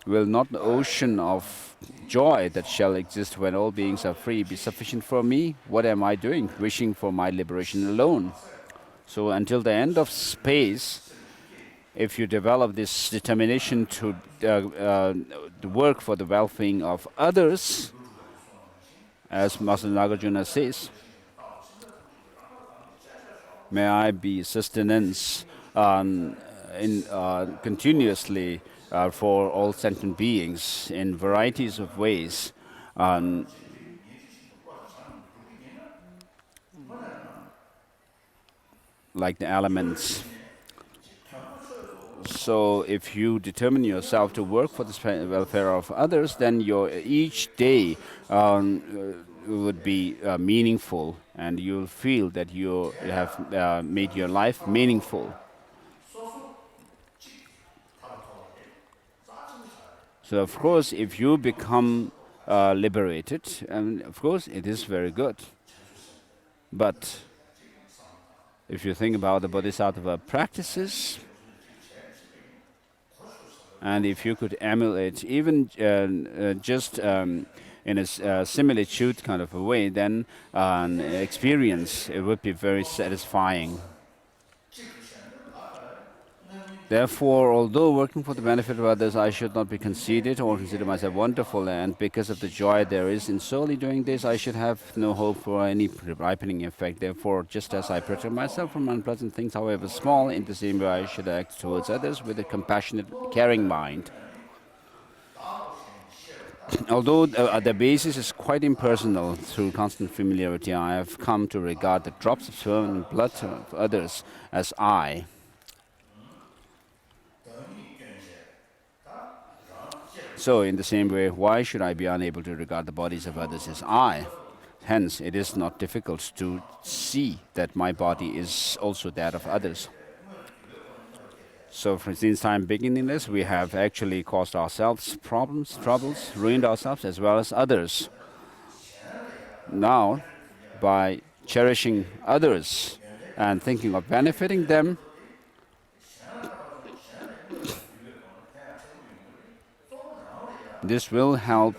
Will not the ocean of joy that shall exist when all beings are free be sufficient for me? What am I doing, wishing for my liberation alone? So until the end of space, if you develop this determination to work for the well-being of others, as Master Nagarjuna says, may I be sustenance continuously for all sentient beings in varieties of ways. Like the elements. So if you determine yourself to work for the welfare of others, then your each day would be meaningful, and you'll feel that you have made your life meaningful. So of course, if you become liberated, and of course it is very good. But if you think about the Bodhisattva practices, and if you could emulate even just in a similitude kind of a way, then an experience, it would be very satisfying. Therefore, although working for the benefit of others, I should not be conceited or consider myself wonderful, and because of the joy there is in solely doing this, I should have no hope for any ripening effect. Therefore, just as I protect myself from unpleasant things, however small, in the same way I should act towards others with a compassionate, caring mind. Although the basis is quite impersonal, through constant familiarity, I have come to regard the drops of sperm and blood of others as I. So, in the same way, why should I be unable to regard the bodies of others as I? Hence, it is not difficult to see that my body is also that of others. So, since time beginningless, we have actually caused ourselves problems, troubles, ruined ourselves as well as others. Now, by cherishing others and thinking of benefiting them, this will help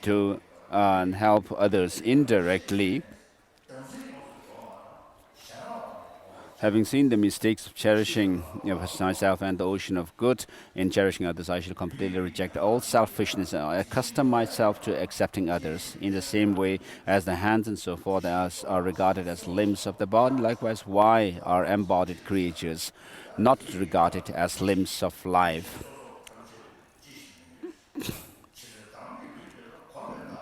to help others indirectly. Having seen the mistakes of cherishing myself and the ocean of good in cherishing others, I shall completely reject all selfishness and accustom myself to accepting others. In the same way as the hands and so forth are regarded as limbs of the body, likewise why are embodied creatures not regarded as limbs of life?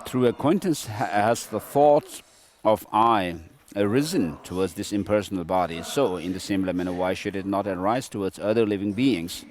Through acquaintance has the thought of I arisen towards this impersonal body. So, in the same manner, why should it not arise towards other living beings?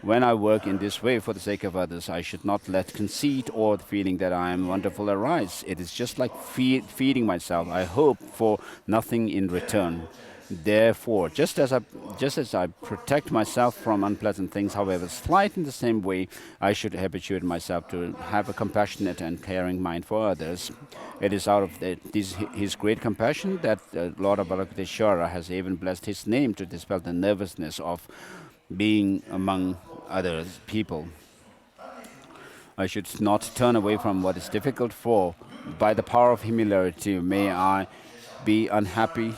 When I work in this way for the sake of others, I should not let conceit or the feeling that I am wonderful arise. It is just like feeding myself. I hope for nothing in return. Therefore, just as I protect myself from unpleasant things, however slight, in the same way I should habituate myself to have a compassionate and caring mind for others. It is out of his great compassion that Lord Avalokiteshvara has even blessed his name to dispel the nervousness of being among other people. I should not turn away from what is difficult, for by the power of familiarity may I be unhappy.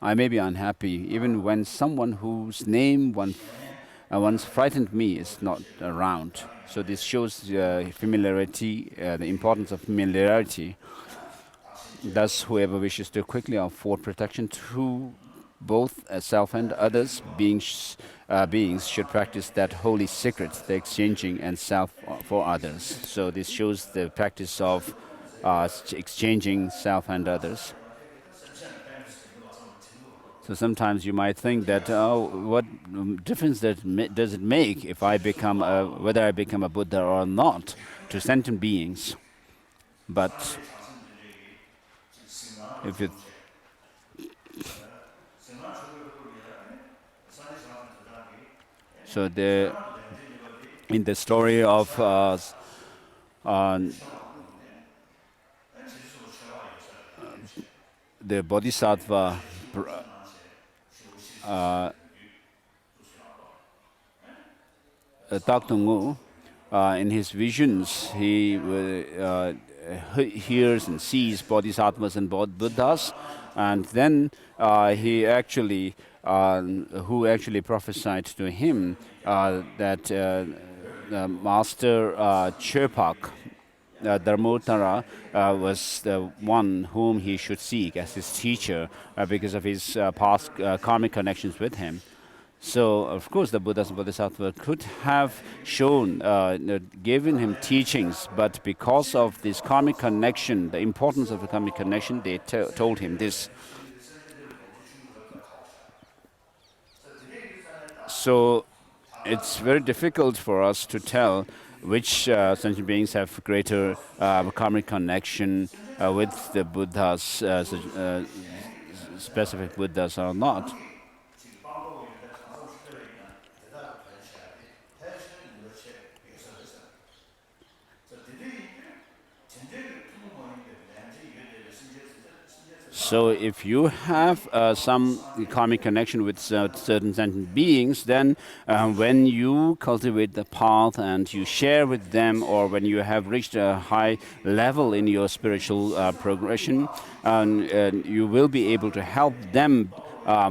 I may be unhappy even when someone whose name once frightened me is not around. So this shows familiarity, the importance of familiarity. Thus, whoever wishes to quickly afford protection to both self and others beings should practice that holy secret, the exchanging and self for others. So this shows the practice of exchanging self and others. So sometimes you might think that, what difference does it make if I become whether I become a Buddha or not to sentient beings? But if you so in the story of the Bodhisattva. Dr. Ngu, in his visions, he hears and sees bodhisattvas and Buddhas, and then he actually, who actually prophesied to him that Master Chepak, Dharmottara, was the one whom he should seek as his teacher because of his past karmic connections with him. So, of course, the Buddhas and Bodhisattvas could have shown, given him teachings, but because of this karmic connection, the importance of the karmic connection, they told him this. So, it's very difficult for us to tell which sentient beings have greater karmic connection with the Buddhas, specific Buddhas or not. So if you have some karmic connection with certain sentient beings, then when you cultivate the path and you share with them, or when you have reached a high level in your spiritual progression, you will be able to help them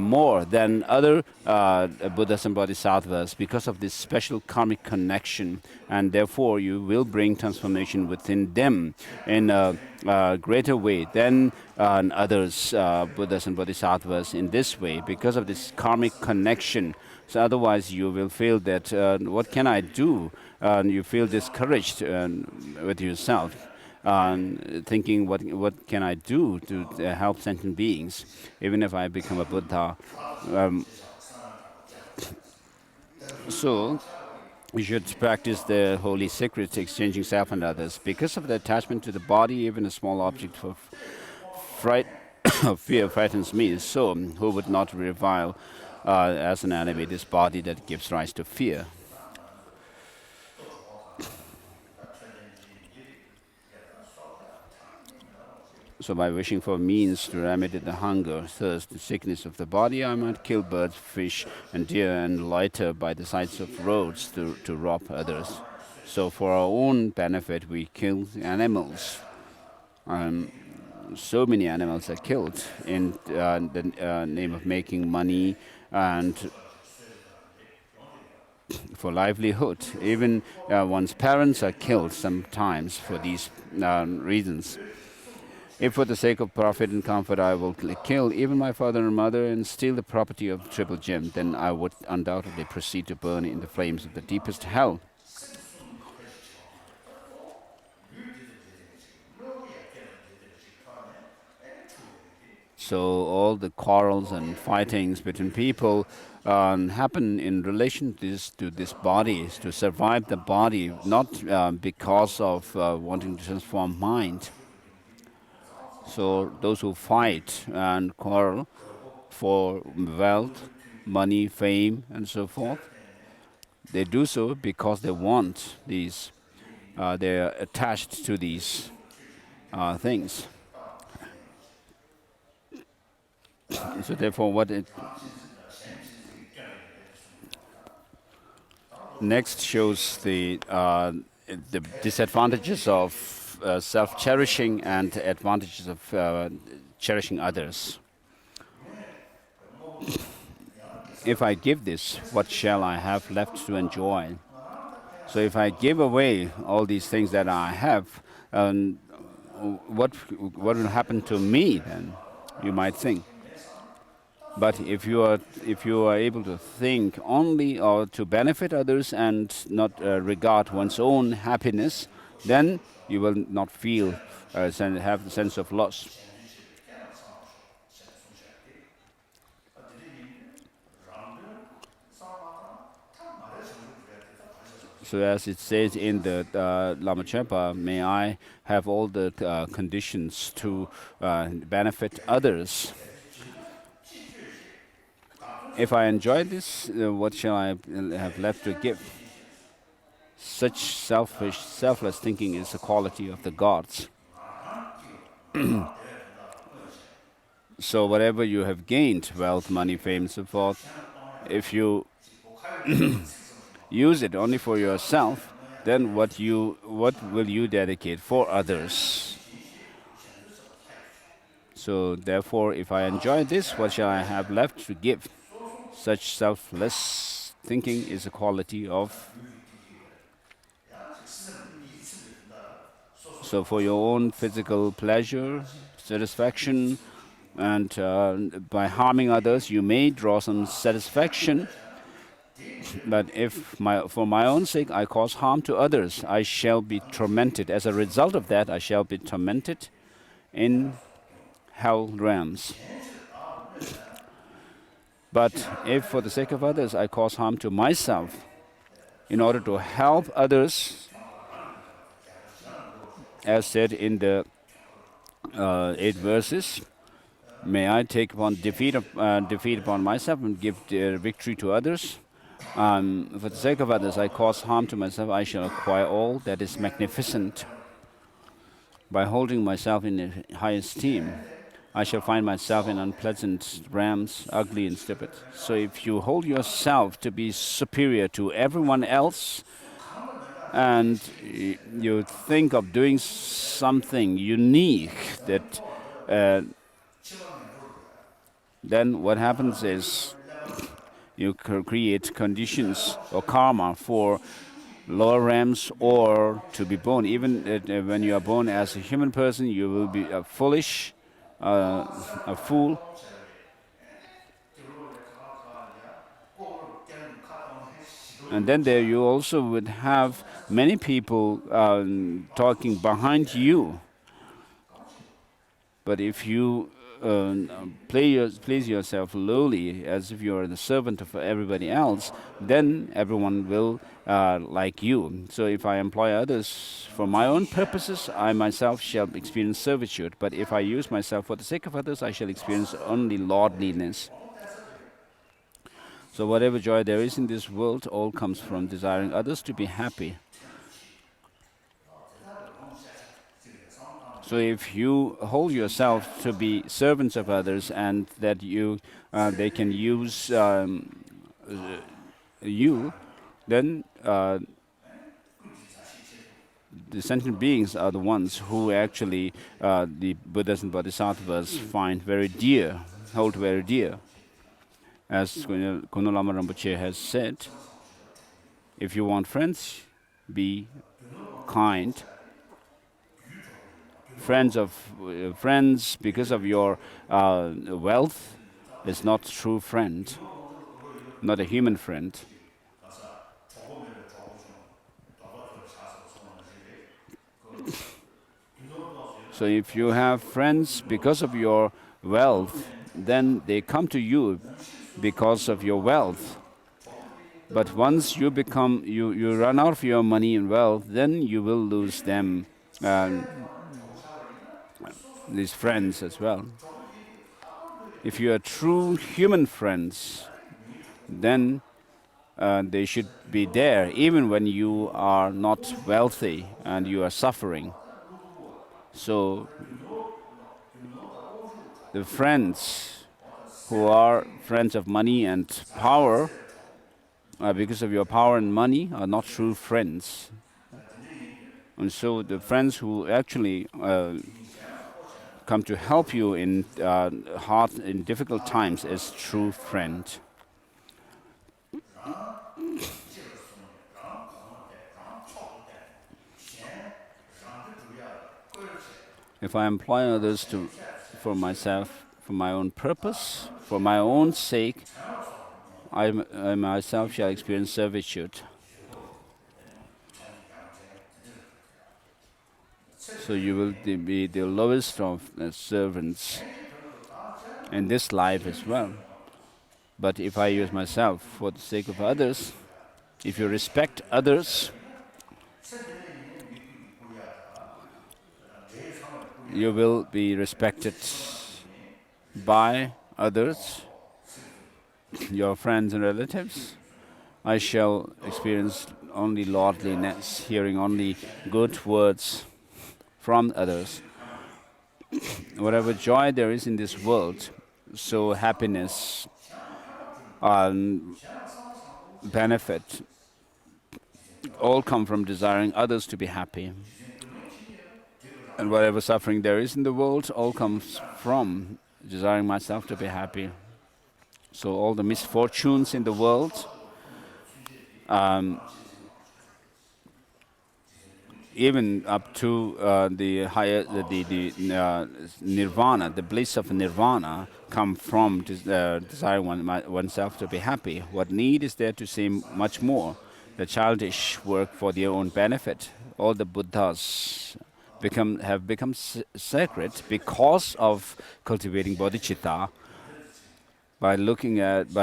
more than other Buddhas and Bodhisattvas because of this special karmic connection, and therefore you will bring transformation within them in a greater way than others, Buddhas and Bodhisattvas, in this way because of this karmic connection. So otherwise you will feel that what can I do? You feel discouraged with yourself, thinking what can I do to help sentient beings, even if I become a Buddha. So we should practice the holy secrets, exchanging self and others. Because of the attachment to the body, even a small object of fright of fear frightens me. So who would not revile as an enemy this body that gives rise to fear? So by wishing for means to remedy the hunger, thirst, the sickness of the body, I might kill birds, fish, and deer, and loiter by the sides of roads to rob others. So for our own benefit, we kill animals. So many animals are killed in the name of making money and for livelihood. Even one's parents are killed sometimes for these reasons. If for the sake of profit and comfort I will kill even my father and mother and steal the property of the Triple Gem, then I would undoubtedly proceed to burn in the flames of the deepest hell. So all the quarrels and fightings between people happen in relation to this body, to survive the body, not because of wanting to transform mind. So those who fight and quarrel for wealth, money, fame, and so forth, they do so because they want these. They are attached to these things. So therefore, what it next shows the disadvantages of self-cherishing and advantages of cherishing others. If I give this, what shall I have left to enjoy? So if I give away all these things that I have, what will happen to me then? You might think. But if you are able to think only or to benefit others and not regard one's own happiness, then you will not feel have the sense of loss. So as it says in the Lama Chöpa, may I have all the conditions to benefit others. If I enjoy this, what shall I have left to give? Such selfless thinking is the quality of the gods. So whatever you have gained, wealth, money, fame, and so forth, if you use it only for yourself, then what will you dedicate for others? So therefore, if I enjoy this, what shall I have left to give? Such selfless thinking is a quality of. So for your own physical pleasure, satisfaction, and by harming others, you may draw some satisfaction. But if for my own sake I cause harm to others, I shall be tormented. As a result of that, I shall be tormented in hell realms. But if for the sake of others I cause harm to myself, in order to help others, as said in the 8 verses, may I take upon defeat upon myself and give victory to others. For the sake of others, I cause harm to myself, I shall acquire all that is magnificent. By holding myself in high esteem, I shall find myself in unpleasant realms, ugly and stupid. So if you hold yourself to be superior to everyone else, and you think of doing something unique that then what happens is you create conditions or karma for lower realms or to be born. Even when you are born as a human person, you will be foolish, a fool. And then there you also would have many people talking behind you. But if you place yourself lowly as if you are the servant of everybody else, then everyone will like you. So if I employ others for my own purposes, I myself shall experience servitude. But if I use myself for the sake of others, I shall experience only lordliness. So whatever joy there is in this world, all comes from desiring others to be happy. So if you hold yourself to be servants of others and that they can use you, then the sentient beings are the ones who actually the Buddhas and Bodhisattvas find very dear, hold very dear. As Kuno Lama Rinpoche has said, if you want friends, be kind. Friends because of your wealth is not true friend, not a human friend. So if you have friends because of your wealth, then they come to you because of your wealth. But once you run out of your money and wealth, then you will lose them, these friends as well. If you are true human friends, then they should be there even when you are not wealthy and you are suffering. So the friends who are friends of money and power, because of your power and money, are not true friends. And so the friends who actually come to help you in difficult times is true friend. If I employ others for myself, for my own purpose, for my own sake, I myself shall experience servitude. So you will be the lowest of servants in this life as well. But if I use myself for the sake of others, if you respect others, you will be respected by others, your friends and relatives. I shall experience only lordliness, hearing only good words from others. Whatever joy there is in this world, so happiness and benefit all come from desiring others to be happy. And whatever suffering there is in the world, all comes from desiring myself to be happy. So all the misfortunes in the world, even up to the higher, the nirvana, the bliss of nirvana, come from desiring oneself to be happy. What need is there to say much more? The childish work for their own benefit. All the Buddhas have become sacred because of cultivating bodhicitta, by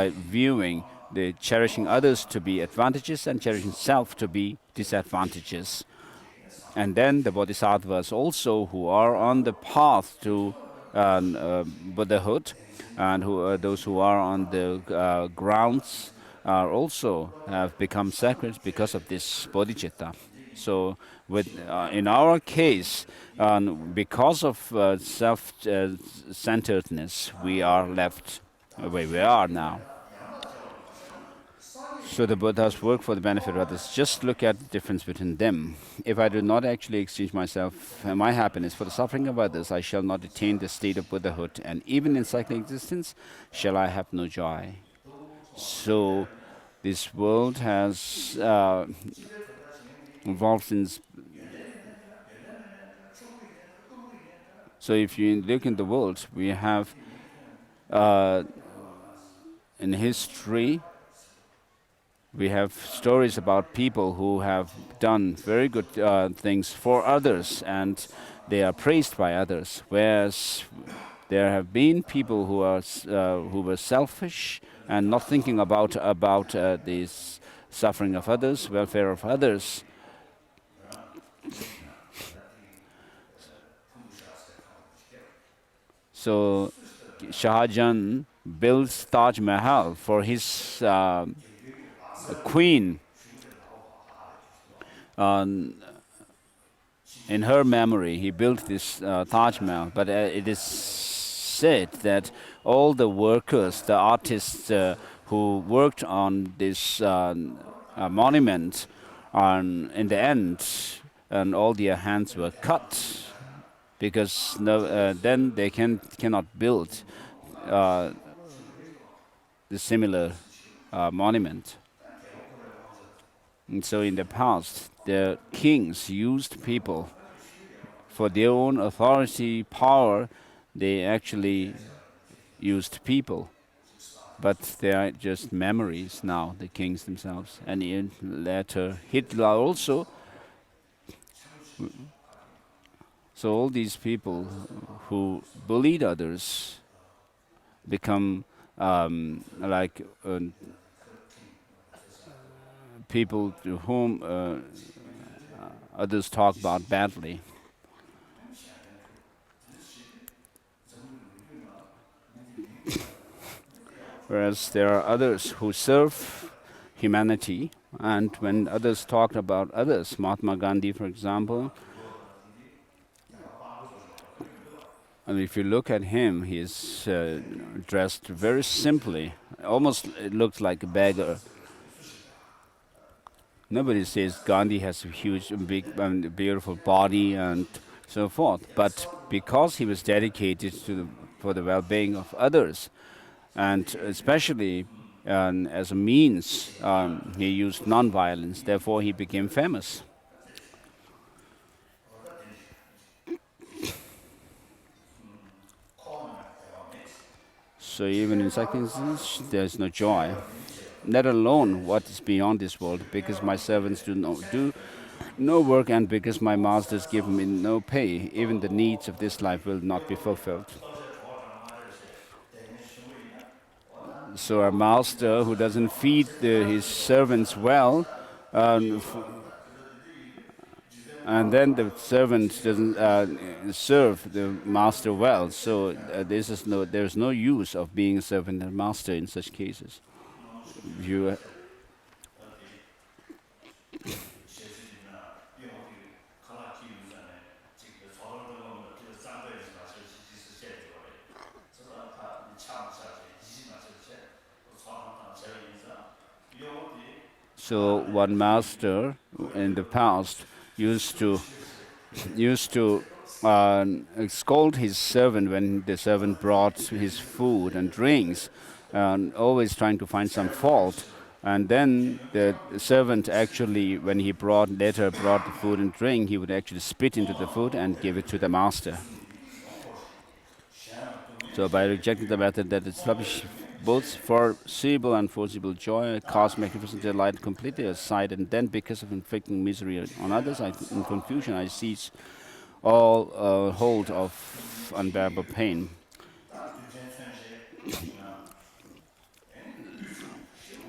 viewing the cherishing others to be advantages and cherishing self to be disadvantages. And then the bodhisattvas also, who are on the path to Buddhahood, and those who are on the grounds are also have become sacred because of this bodhicitta. So, in our case, because of self-centeredness, we are left where we are now. So the Buddhas work for the benefit of others. Just look at the difference between them. If I do not actually exchange myself and my happiness for the suffering of others, I shall not attain the state of Buddhahood, and even in cycling existence, shall I have no joy. So this world has evolved since. So if you look in the world, we have in history, we have stories about people who have done very good things for others, and they are praised by others. Whereas there have been people who are who were selfish and not thinking about this suffering of others, welfare of others. So Shah Jahan builds Taj Mahal for his queen. In her memory, he built this Taj Mahal, but it is said that all the workers, the artists who worked on this monument, in the end, and all their hands were cut because then they cannot build the similar monument. And so in the past, the kings used people for their own authority, power. They actually used people. But they are just memories now, the kings themselves. And later, Hitler also. So all these people who bullied others become like people to whom others talk about badly. Whereas there are others who serve humanity, and when others talk about others, Mahatma Gandhi, for example, and if you look at him, he is dressed very simply. Almost it looks like a beggar. Nobody says Gandhi has a huge, big, beautiful body and so forth. But because he was dedicated for the well-being of others, and especially as a means, he used non-violence. Therefore, he became famous. So even in cycling, there's no joy, let alone what is beyond this world, because my servants do no work, and because my masters give me no pay, even the needs of this life will not be fulfilled. So a master who doesn't feed his servants well, and then the servant doesn't serve the master well. So there's no use of being a servant and master in such cases. You So one master in the past used to scold his servant when the servant brought his food and drinks, and always trying to find some fault. And then the servant actually, when he later brought the food and drink, he would actually spit into the food and give it to the master. So by rejecting the method that establishes both foreseeable and foreseeable joy, cast magnificent delight completely aside, and then because of inflicting misery on others, in confusion I seize all hold of unbearable pain.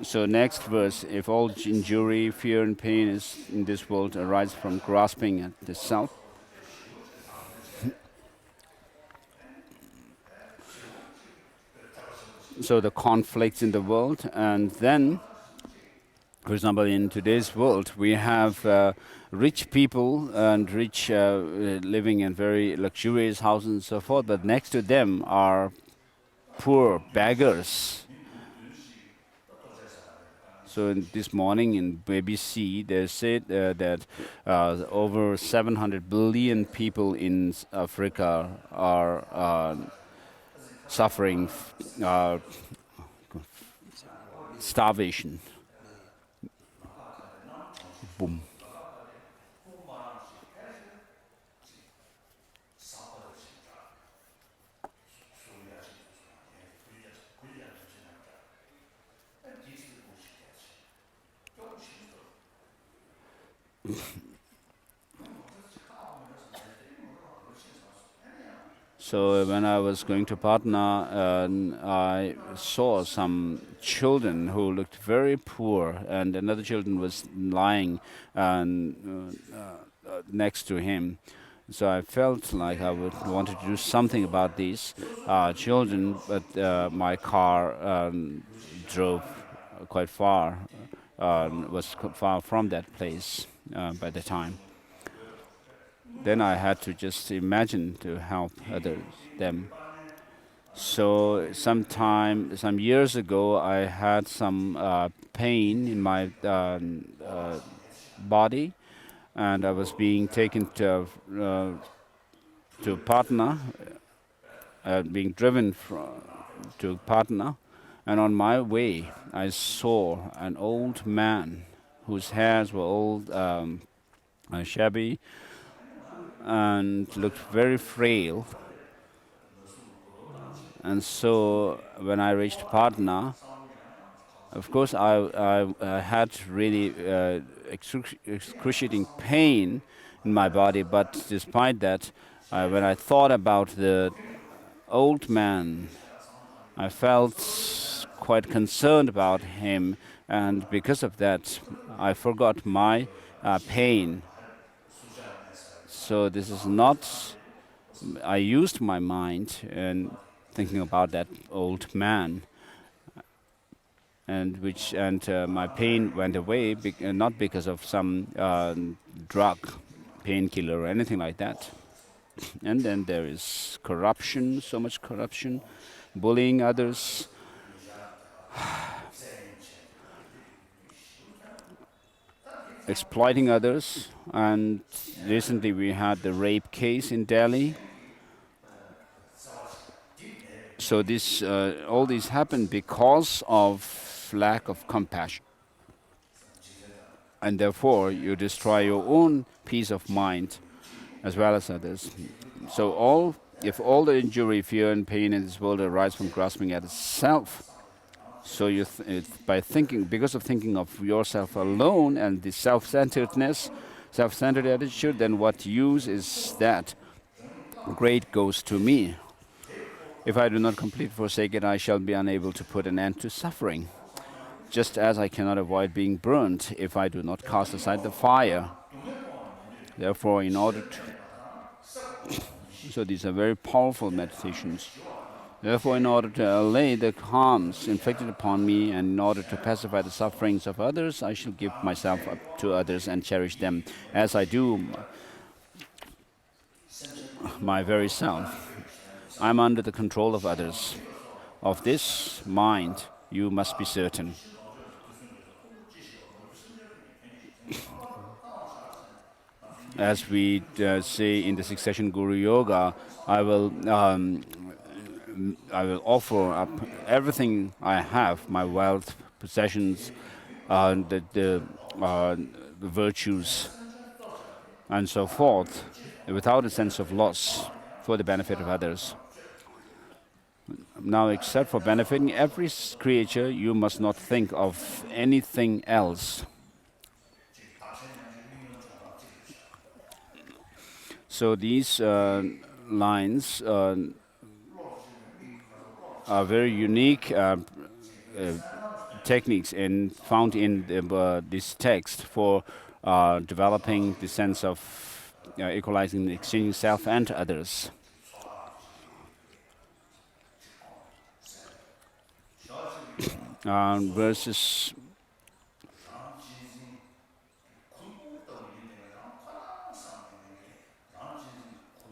So next verse, if all injury, fear and pain is in this world arise from grasping at the self, so the conflicts in the world, and then, for example, in today's world, we have rich people and rich living in very luxurious houses and so forth, but next to them are poor beggars. So this morning in BBC, they said that over 700 billion people in Africa are suffering starvation. Boom. So when I was going to Patna, I saw some children who looked very poor, and another children was lying next to him. So I felt like I would wanted to do something about these children, but my car drove quite far, was far from that place by the time. Then I had to just imagine to help them. So some years ago, I had some pain in my body, and I was being taken to Patna, being driven to Patna, and on my way, I saw an old man whose hairs were old, shabby, and looked very frail. And so when I reached Patna, of course, I had really excruciating pain in my body, but despite that, when I thought about the old man, I felt quite concerned about him, and because of that, I forgot my pain. So this is not. I used my mind in thinking about that old man, and my pain went away, not because of some drug, painkiller, or anything like that. And then there is corruption, so much corruption, bullying others. Exploiting others, and recently we had the rape case in Delhi. So all these happened because of lack of compassion, and therefore you destroy your own peace of mind as well as others. So if all the injury, fear, and pain in this world arise from grasping at self, so because of thinking of yourself alone and the self-centeredness, self-centered attitude, then what use is that? Great goes to me. If I do not completely forsake it, I shall be unable to put an end to suffering. Just as I cannot avoid being burnt if I do not cast aside the fire. Therefore, so these are very powerful meditations. Therefore, in order to allay the harms inflicted upon me, and in order to pacify the sufferings of others, I shall give myself up to others and cherish them as I do my very self. I am under the control of others. Of this mind, you must be certain. As we say in the succession Guru Yoga, I will offer up everything I have, my wealth, possessions, the virtues, and so forth, without a sense of loss, for the benefit of others. Now, except for benefiting every creature, you must not think of anything else. So these lines are very unique techniques found in this text for developing the sense of equalizing and exchanging self and others. Verses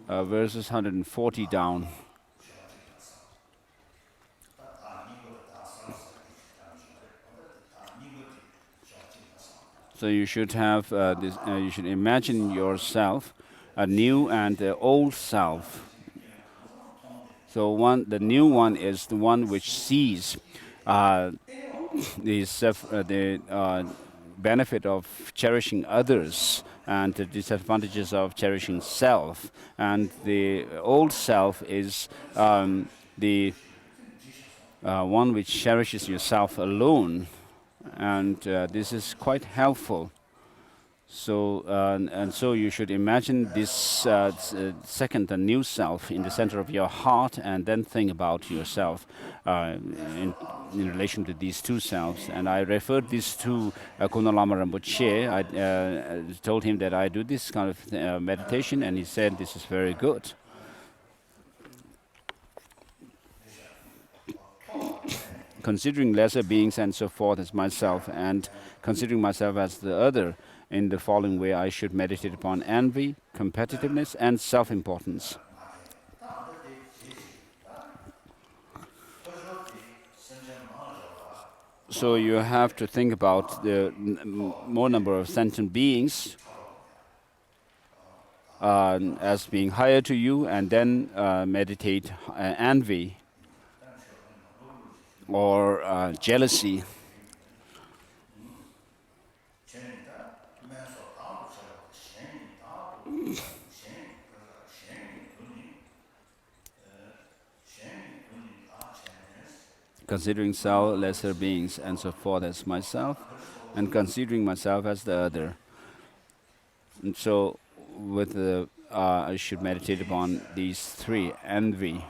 140 down. So you should have this. You should imagine yourself, a new and the old self. So the new one is the one which sees uh, the benefit of cherishing others and the disadvantages of cherishing self. And the old self is the one which cherishes yourself alone. And this is quite helpful. So and so you should imagine this second, the new self, in the center of your heart, and then think about yourself uh, in, in relation to these two selves. And I referred this to Kuno Lama Rinpoche. I told him that I do this kind of meditation, and he said this is very good. Considering lesser beings and so forth as myself, and considering myself as the other, in the following way, I should meditate upon envy, competitiveness, and self-importance. So you have to think about the more number of sentient beings as being higher to you, and then meditate envy or jealousy. Considering self, lesser beings, and so forth as myself, and considering myself as the other. And so, with the I should meditate upon these three: envy,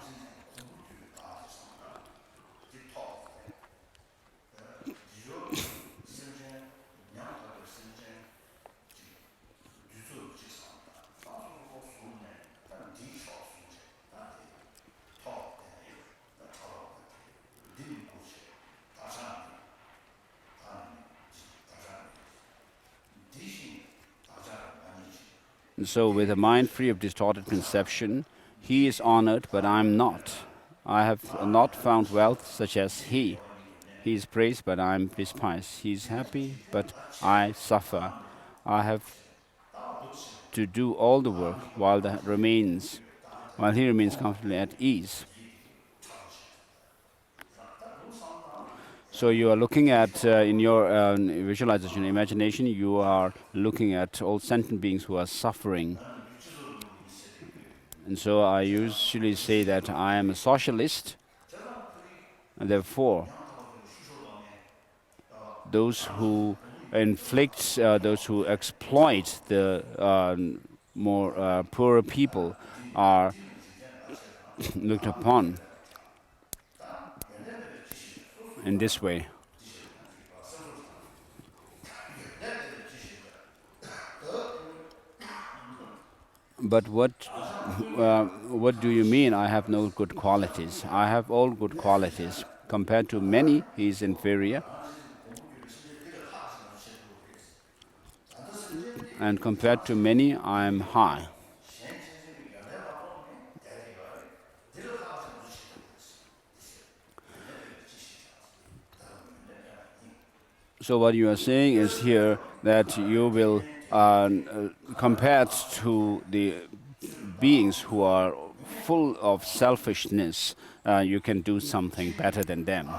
and so with a mind free of distorted conception, he is honored, but I am not. I have not found wealth such as he. He is praised, but I am despised. He is happy, but I suffer. I have to do all the work while he remains comfortably at ease. So you are looking at, in your visualization, imagination, you are looking at all sentient beings who are suffering. And so I usually say that I am a socialist, and therefore those who inflict, those who exploit the more poorer people are looked upon in this way. But what do you mean I have no good qualities? I have all good qualities. Compared to many, he is inferior. And compared to many, I am high. So what you are saying is here that you will, compared to the beings who are full of selfishness, you can do something better than them.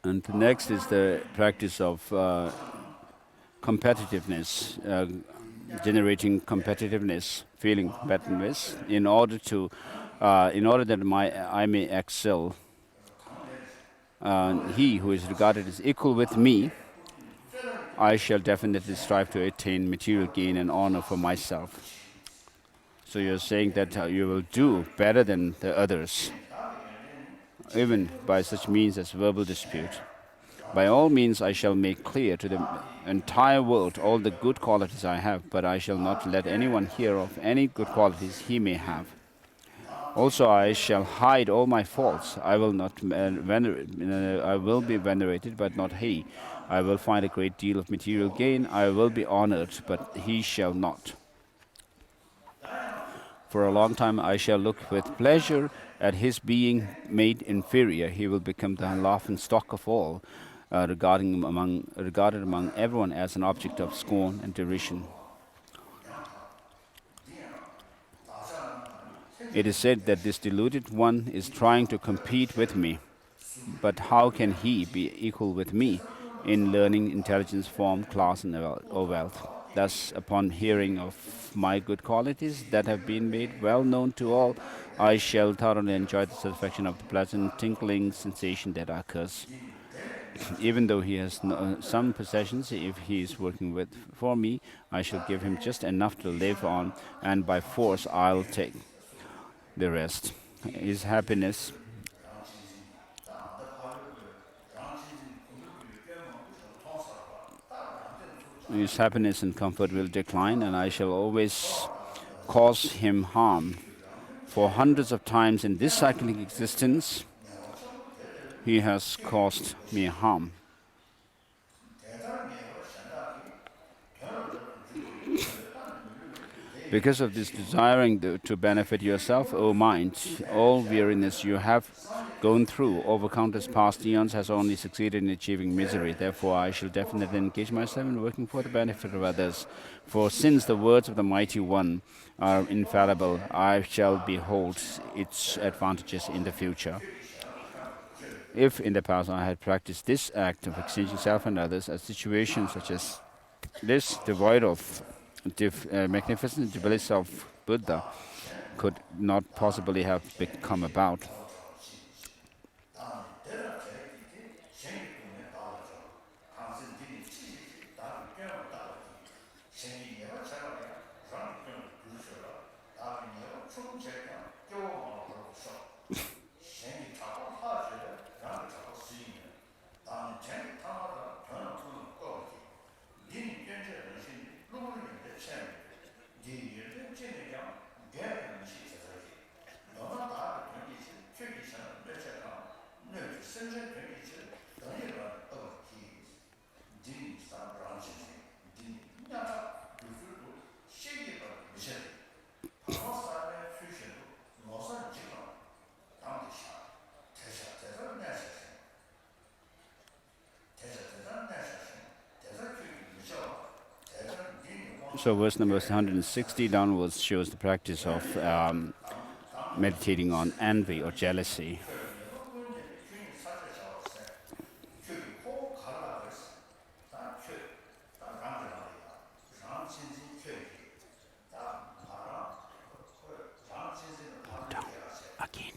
And next is the practice of competitiveness, generating competitiveness, feeling competitiveness, in order that I may excel. He who is regarded as equal with me, I shall definitely strive to attain material gain and honor for myself. So you're saying that you will do better than the others, even by such means as verbal dispute. By all means, I shall make clear to the entire world all the good qualities I have, but I shall not let anyone hear of any good qualities he may have. Also, I shall hide all my faults. I will not I will be venerated, but not he. I will find a great deal of material gain. I will be honored, but he shall not. For a long time I shall look with pleasure at his being made inferior. He will become the laughing stock of all, regarded among everyone as an object of scorn and derision. It is said that this deluded one is trying to compete with me. But how can he be equal with me in learning, intelligence, form, class, and or wealth? Thus, upon hearing of my good qualities that have been made well known to all, I shall thoroughly enjoy the satisfaction of the pleasant tinkling sensation that occurs. Even though he has some possessions, if he is working for me, I shall give him just enough to live on, and by force I'll take the rest. His happiness His happiness and comfort will decline, and I shall always cause him harm. For hundreds of times in this cyclic existence, he has caused me harm. Because of this desiring to benefit yourself, O mind, all weariness you have gone through over countless past eons has only succeeded in achieving misery. Therefore, I shall definitely engage myself in working for the benefit of others. For since the words of the Mighty One are infallible, I shall behold its advantages in the future. If in the past I had practiced this act of exchanging self and others, a situation such as this, devoid of magnificent bliss of Buddha, could not possibly have come about. So verse number 160 downwards shows the practice of meditating on envy or jealousy. Again.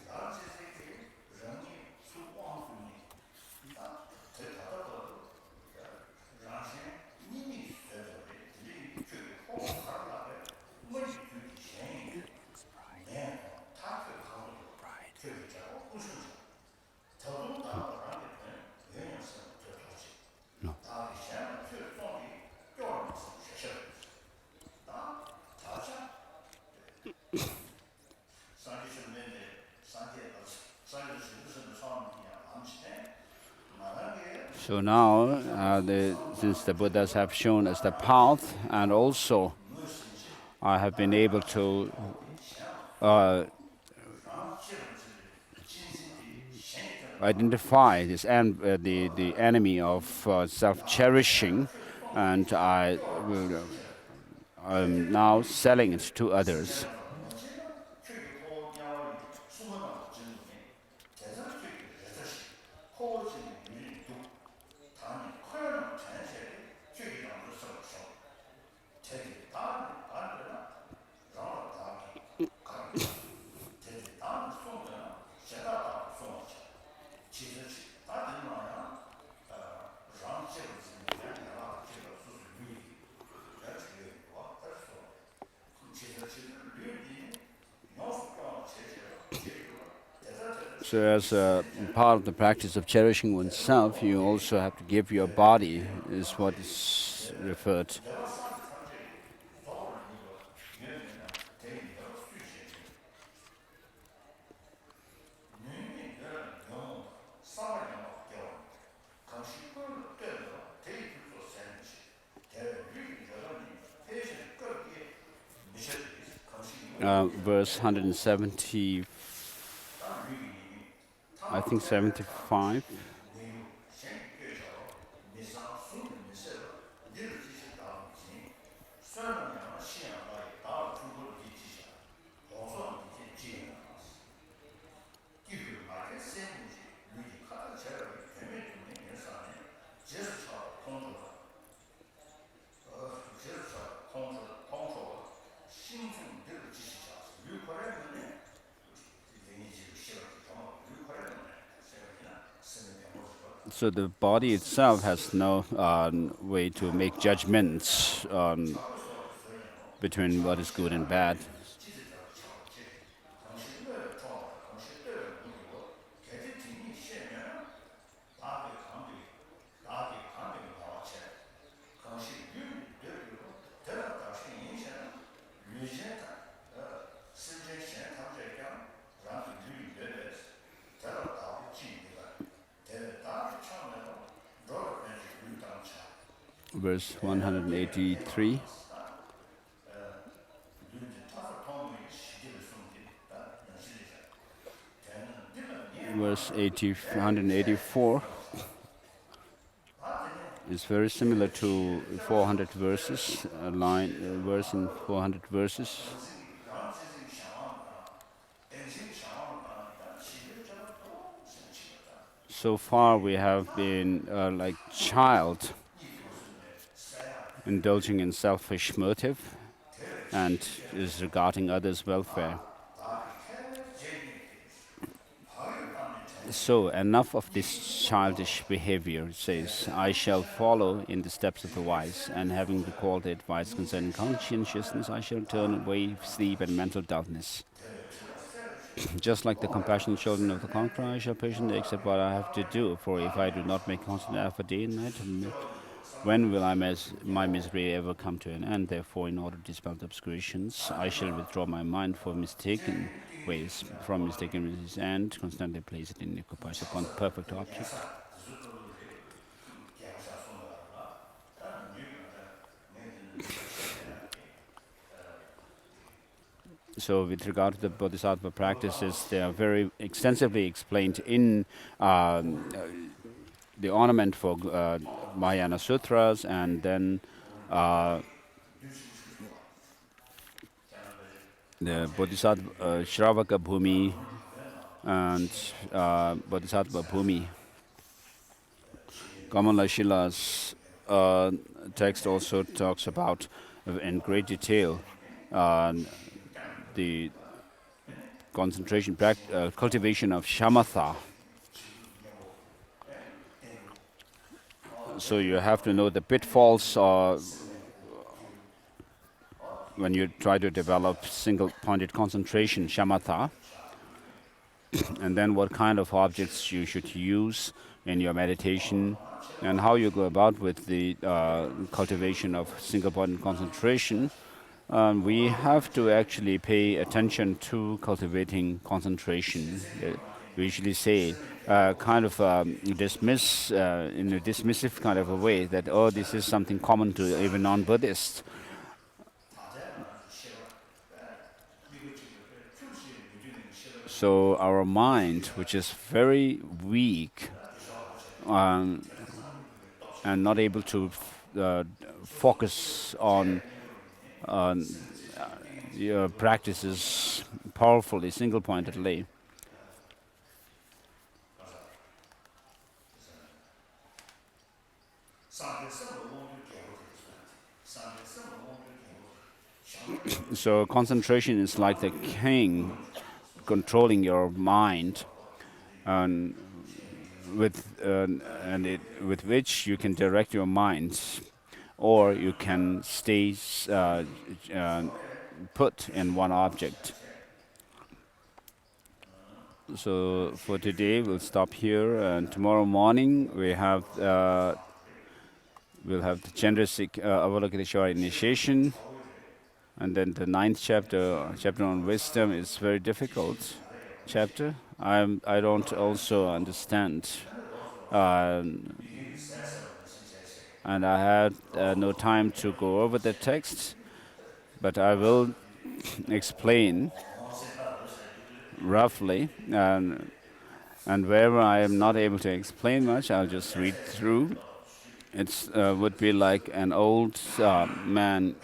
No. So now, since the Buddhas have shown us the path, and also I have been able to identify this the enemy of self-cherishing, and I'm now selling it to others. So, as a part of the practice of cherishing oneself, you also have to give your body, is what is referred. Verse 170, I think 75. So the body itself has no way to make judgments between what is good and bad. Verse 183. Verse 184 is very similar to 400 verses, verse in 400 verses. So far we have been like child, indulging in selfish motive and is regarding others' welfare. So enough of this childish behavior, it says, I shall follow in the steps of the wise, and having recalled the advice concerning conscientiousness, I shall turn away sleep and mental dullness. Just like the compassionate children of the conqueror, I shall patiently accept what I have to do, for if I do not make constant effort day and night, when will my misery ever come to an end? Therefore, in order to dispel the obscurations, I shall withdraw my mind from mistaken ways, and constantly place it in occupies upon the perfect object. So, with regard to the Bodhisattva practices, they are very extensively explained in the ornament for Mahayana Sutras, and then the Bodhisattva Shravaka Bhumi and Bodhisattva Bhumi. Kamala Shila's text also talks about, in great detail, the concentration, cultivation of shamatha. So you have to know the pitfalls when you try to develop single-pointed concentration, shamatha, and then what kind of objects you should use in your meditation, and how you go about with the cultivation of single-pointed concentration. We have to actually pay attention to cultivating concentration. We usually say, kind of dismiss in a dismissive kind of a way that, oh, this is something common to even non-Buddhists. So our mind, which is very weak and not able to focus on your practices powerfully, single-pointedly. So concentration is like the king controlling your mind, and with which you can direct your mind, or you can stay put in one object. So for today, we'll stop here, and tomorrow morning we'll have the Chandrasik Avalokiteshvara initiation, and then the ninth chapter on wisdom, is very difficult chapter. I don't also understand, um, and I had no time to go over the text, but I will explain roughly, and wherever I am not able to explain much, I'll just read through. It would be like an old man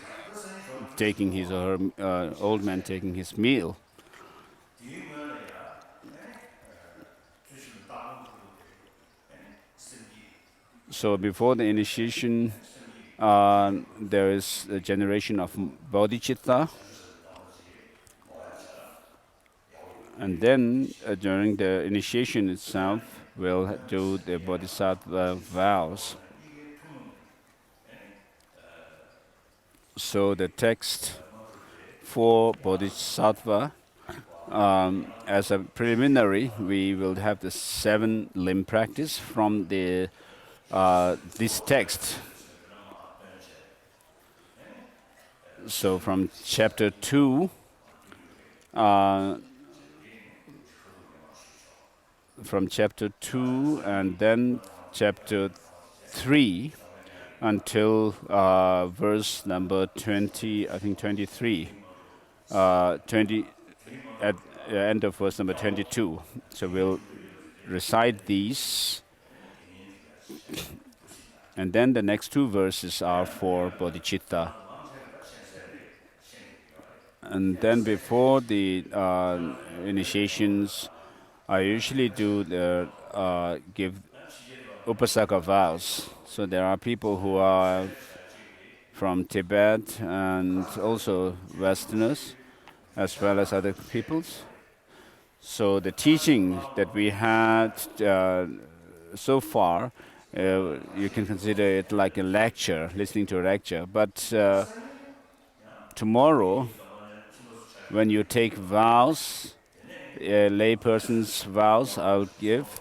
taking his or her, old man taking his meal. So before the initiation, there is a generation of bodhicitta, and then during the initiation itself, we'll do the bodhisattva vows. So the text for bodhisattva, as a preliminary, we will have the 7-limb practice from this text. So from chapter 2, and then chapter 3 until verse number 20, I think 23, 20 at the end of verse number 22. So we'll recite these, and then the next 2 verses are for bodhicitta. And then before the initiations, I usually do give upasaka vows. So there are people who are from Tibet and also Westerners, as well as other peoples. So the teaching that we had so far, you can consider it like a lecture, listening to a lecture. But tomorrow, when you take vows, lay person's vows, I'll give,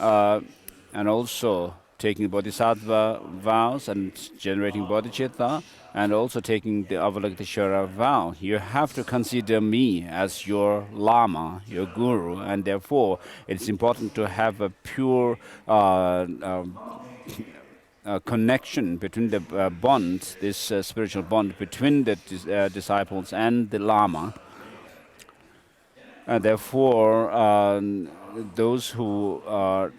and also taking bodhisattva vows and generating bodhicitta, and also taking the Avalokiteshvara vow. You have to consider me as your Lama, your Guru, and therefore it's important to have a pure connection between the bond, this spiritual bond between the disciples and the Lama. And therefore, those who are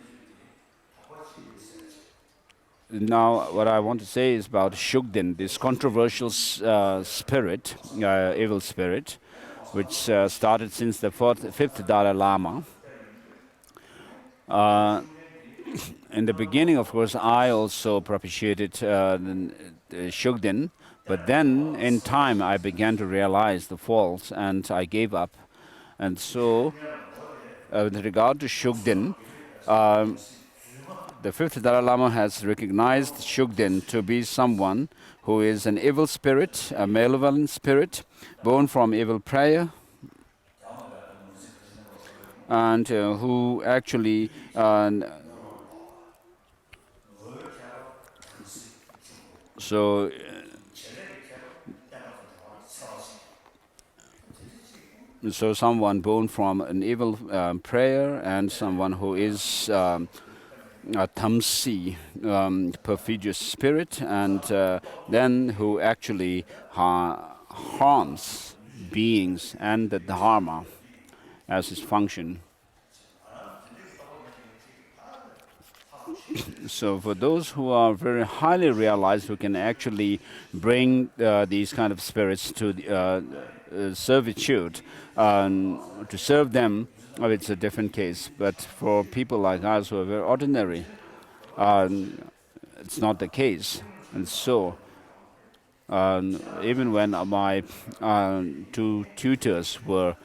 now, what I want to say is about Shugden, this controversial spirit, evil spirit, which started since the 5th Dalai Lama. In the beginning, of course, I also propitiated Shugden, but then in time I began to realize the faults and I gave up. And so, with regard to Shugden, the 5th Dalai Lama has recognized Shugden to be someone who is an evil spirit, a malevolent spirit, born from evil prayer, and who actually so someone born from an evil prayer, and someone who is a tamsi, perfidious spirit, and then who actually harms beings and the dharma as his function. So for those who are very highly realized, who can actually bring these kind of spirits to servitude, to serve them, it's a different case. But for people like us who are very ordinary, it's not the case. And so, even when my 2 tutors were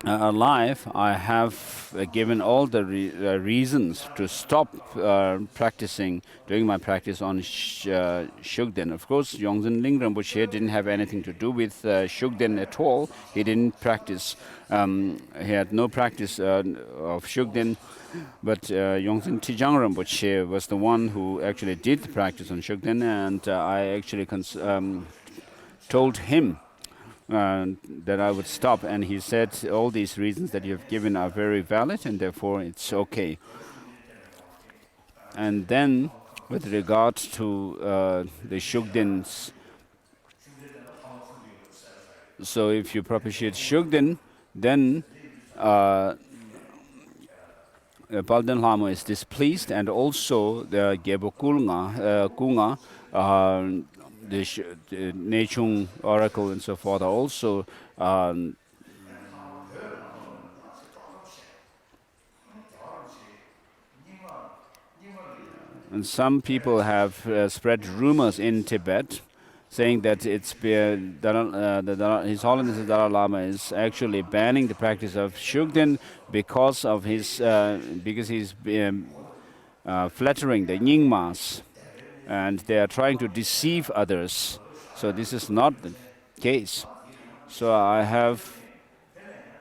alive, I have given all the reasons to stop practicing, doing my practice on Shugden. Of course, Yongzhen Ling Rinpoche didn't have anything to do with Shugden at all. He didn't practice. He had no practice of Shugden. But Yongzhen Tijang Rinpoche was the one who actually did the practice on Shugden, and I actually told him that I would stop, and he said all these reasons that you have given are very valid, and therefore it's okay. And then, with regard to the Shugdens, so if you propitiate Shugden, then Dalai Lama is displeased, and also the Gebo Kunga, the Nechung oracle and so forth are also and some people have spread rumors in Tibet saying that it's His Holiness the Dalai Lama is actually banning the practice of Shugden because of his because he's flattering the Nyingmas, and they are trying to deceive others. So this is not the case. So I have,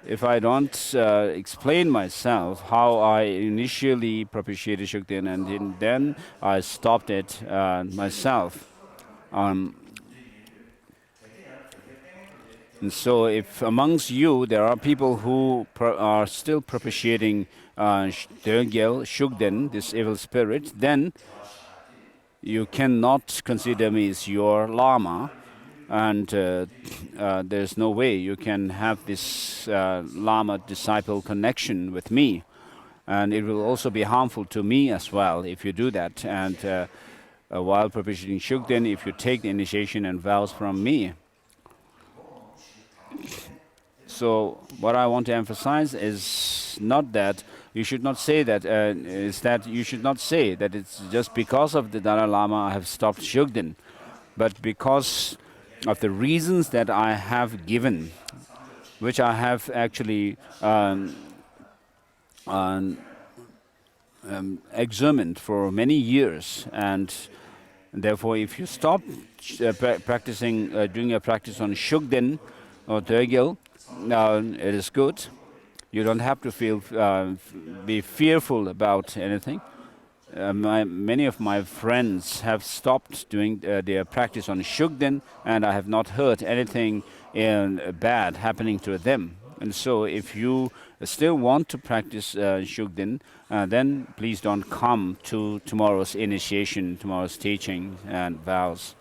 if I don't explain myself how I initially propitiated Shugden and then I stopped it myself. And so if amongst you there are people who are still propitiating Shugden, this evil spirit, then you cannot consider me as your Lama, and there's no way you can have this Lama-disciple connection with me. And it will also be harmful to me as well if you do that. And while propitiating Shugden, if you take the initiation and vows from me. So what I want to emphasize is not that you should not say that, is that you should not say that it's just because of the Dalai Lama I have stopped Shugden, but because of the reasons that I have given, which I have actually examined for many years. And therefore, if you stop practicing, doing a practice on Shugden or Dögel, it is good. You don't have to be fearful about anything. Many of my friends have stopped doing their practice on Shugden, and I have not heard anything bad happening to them. And so if you still want to practice Shugden, then please don't come to tomorrow's initiation, tomorrow's teaching and vows.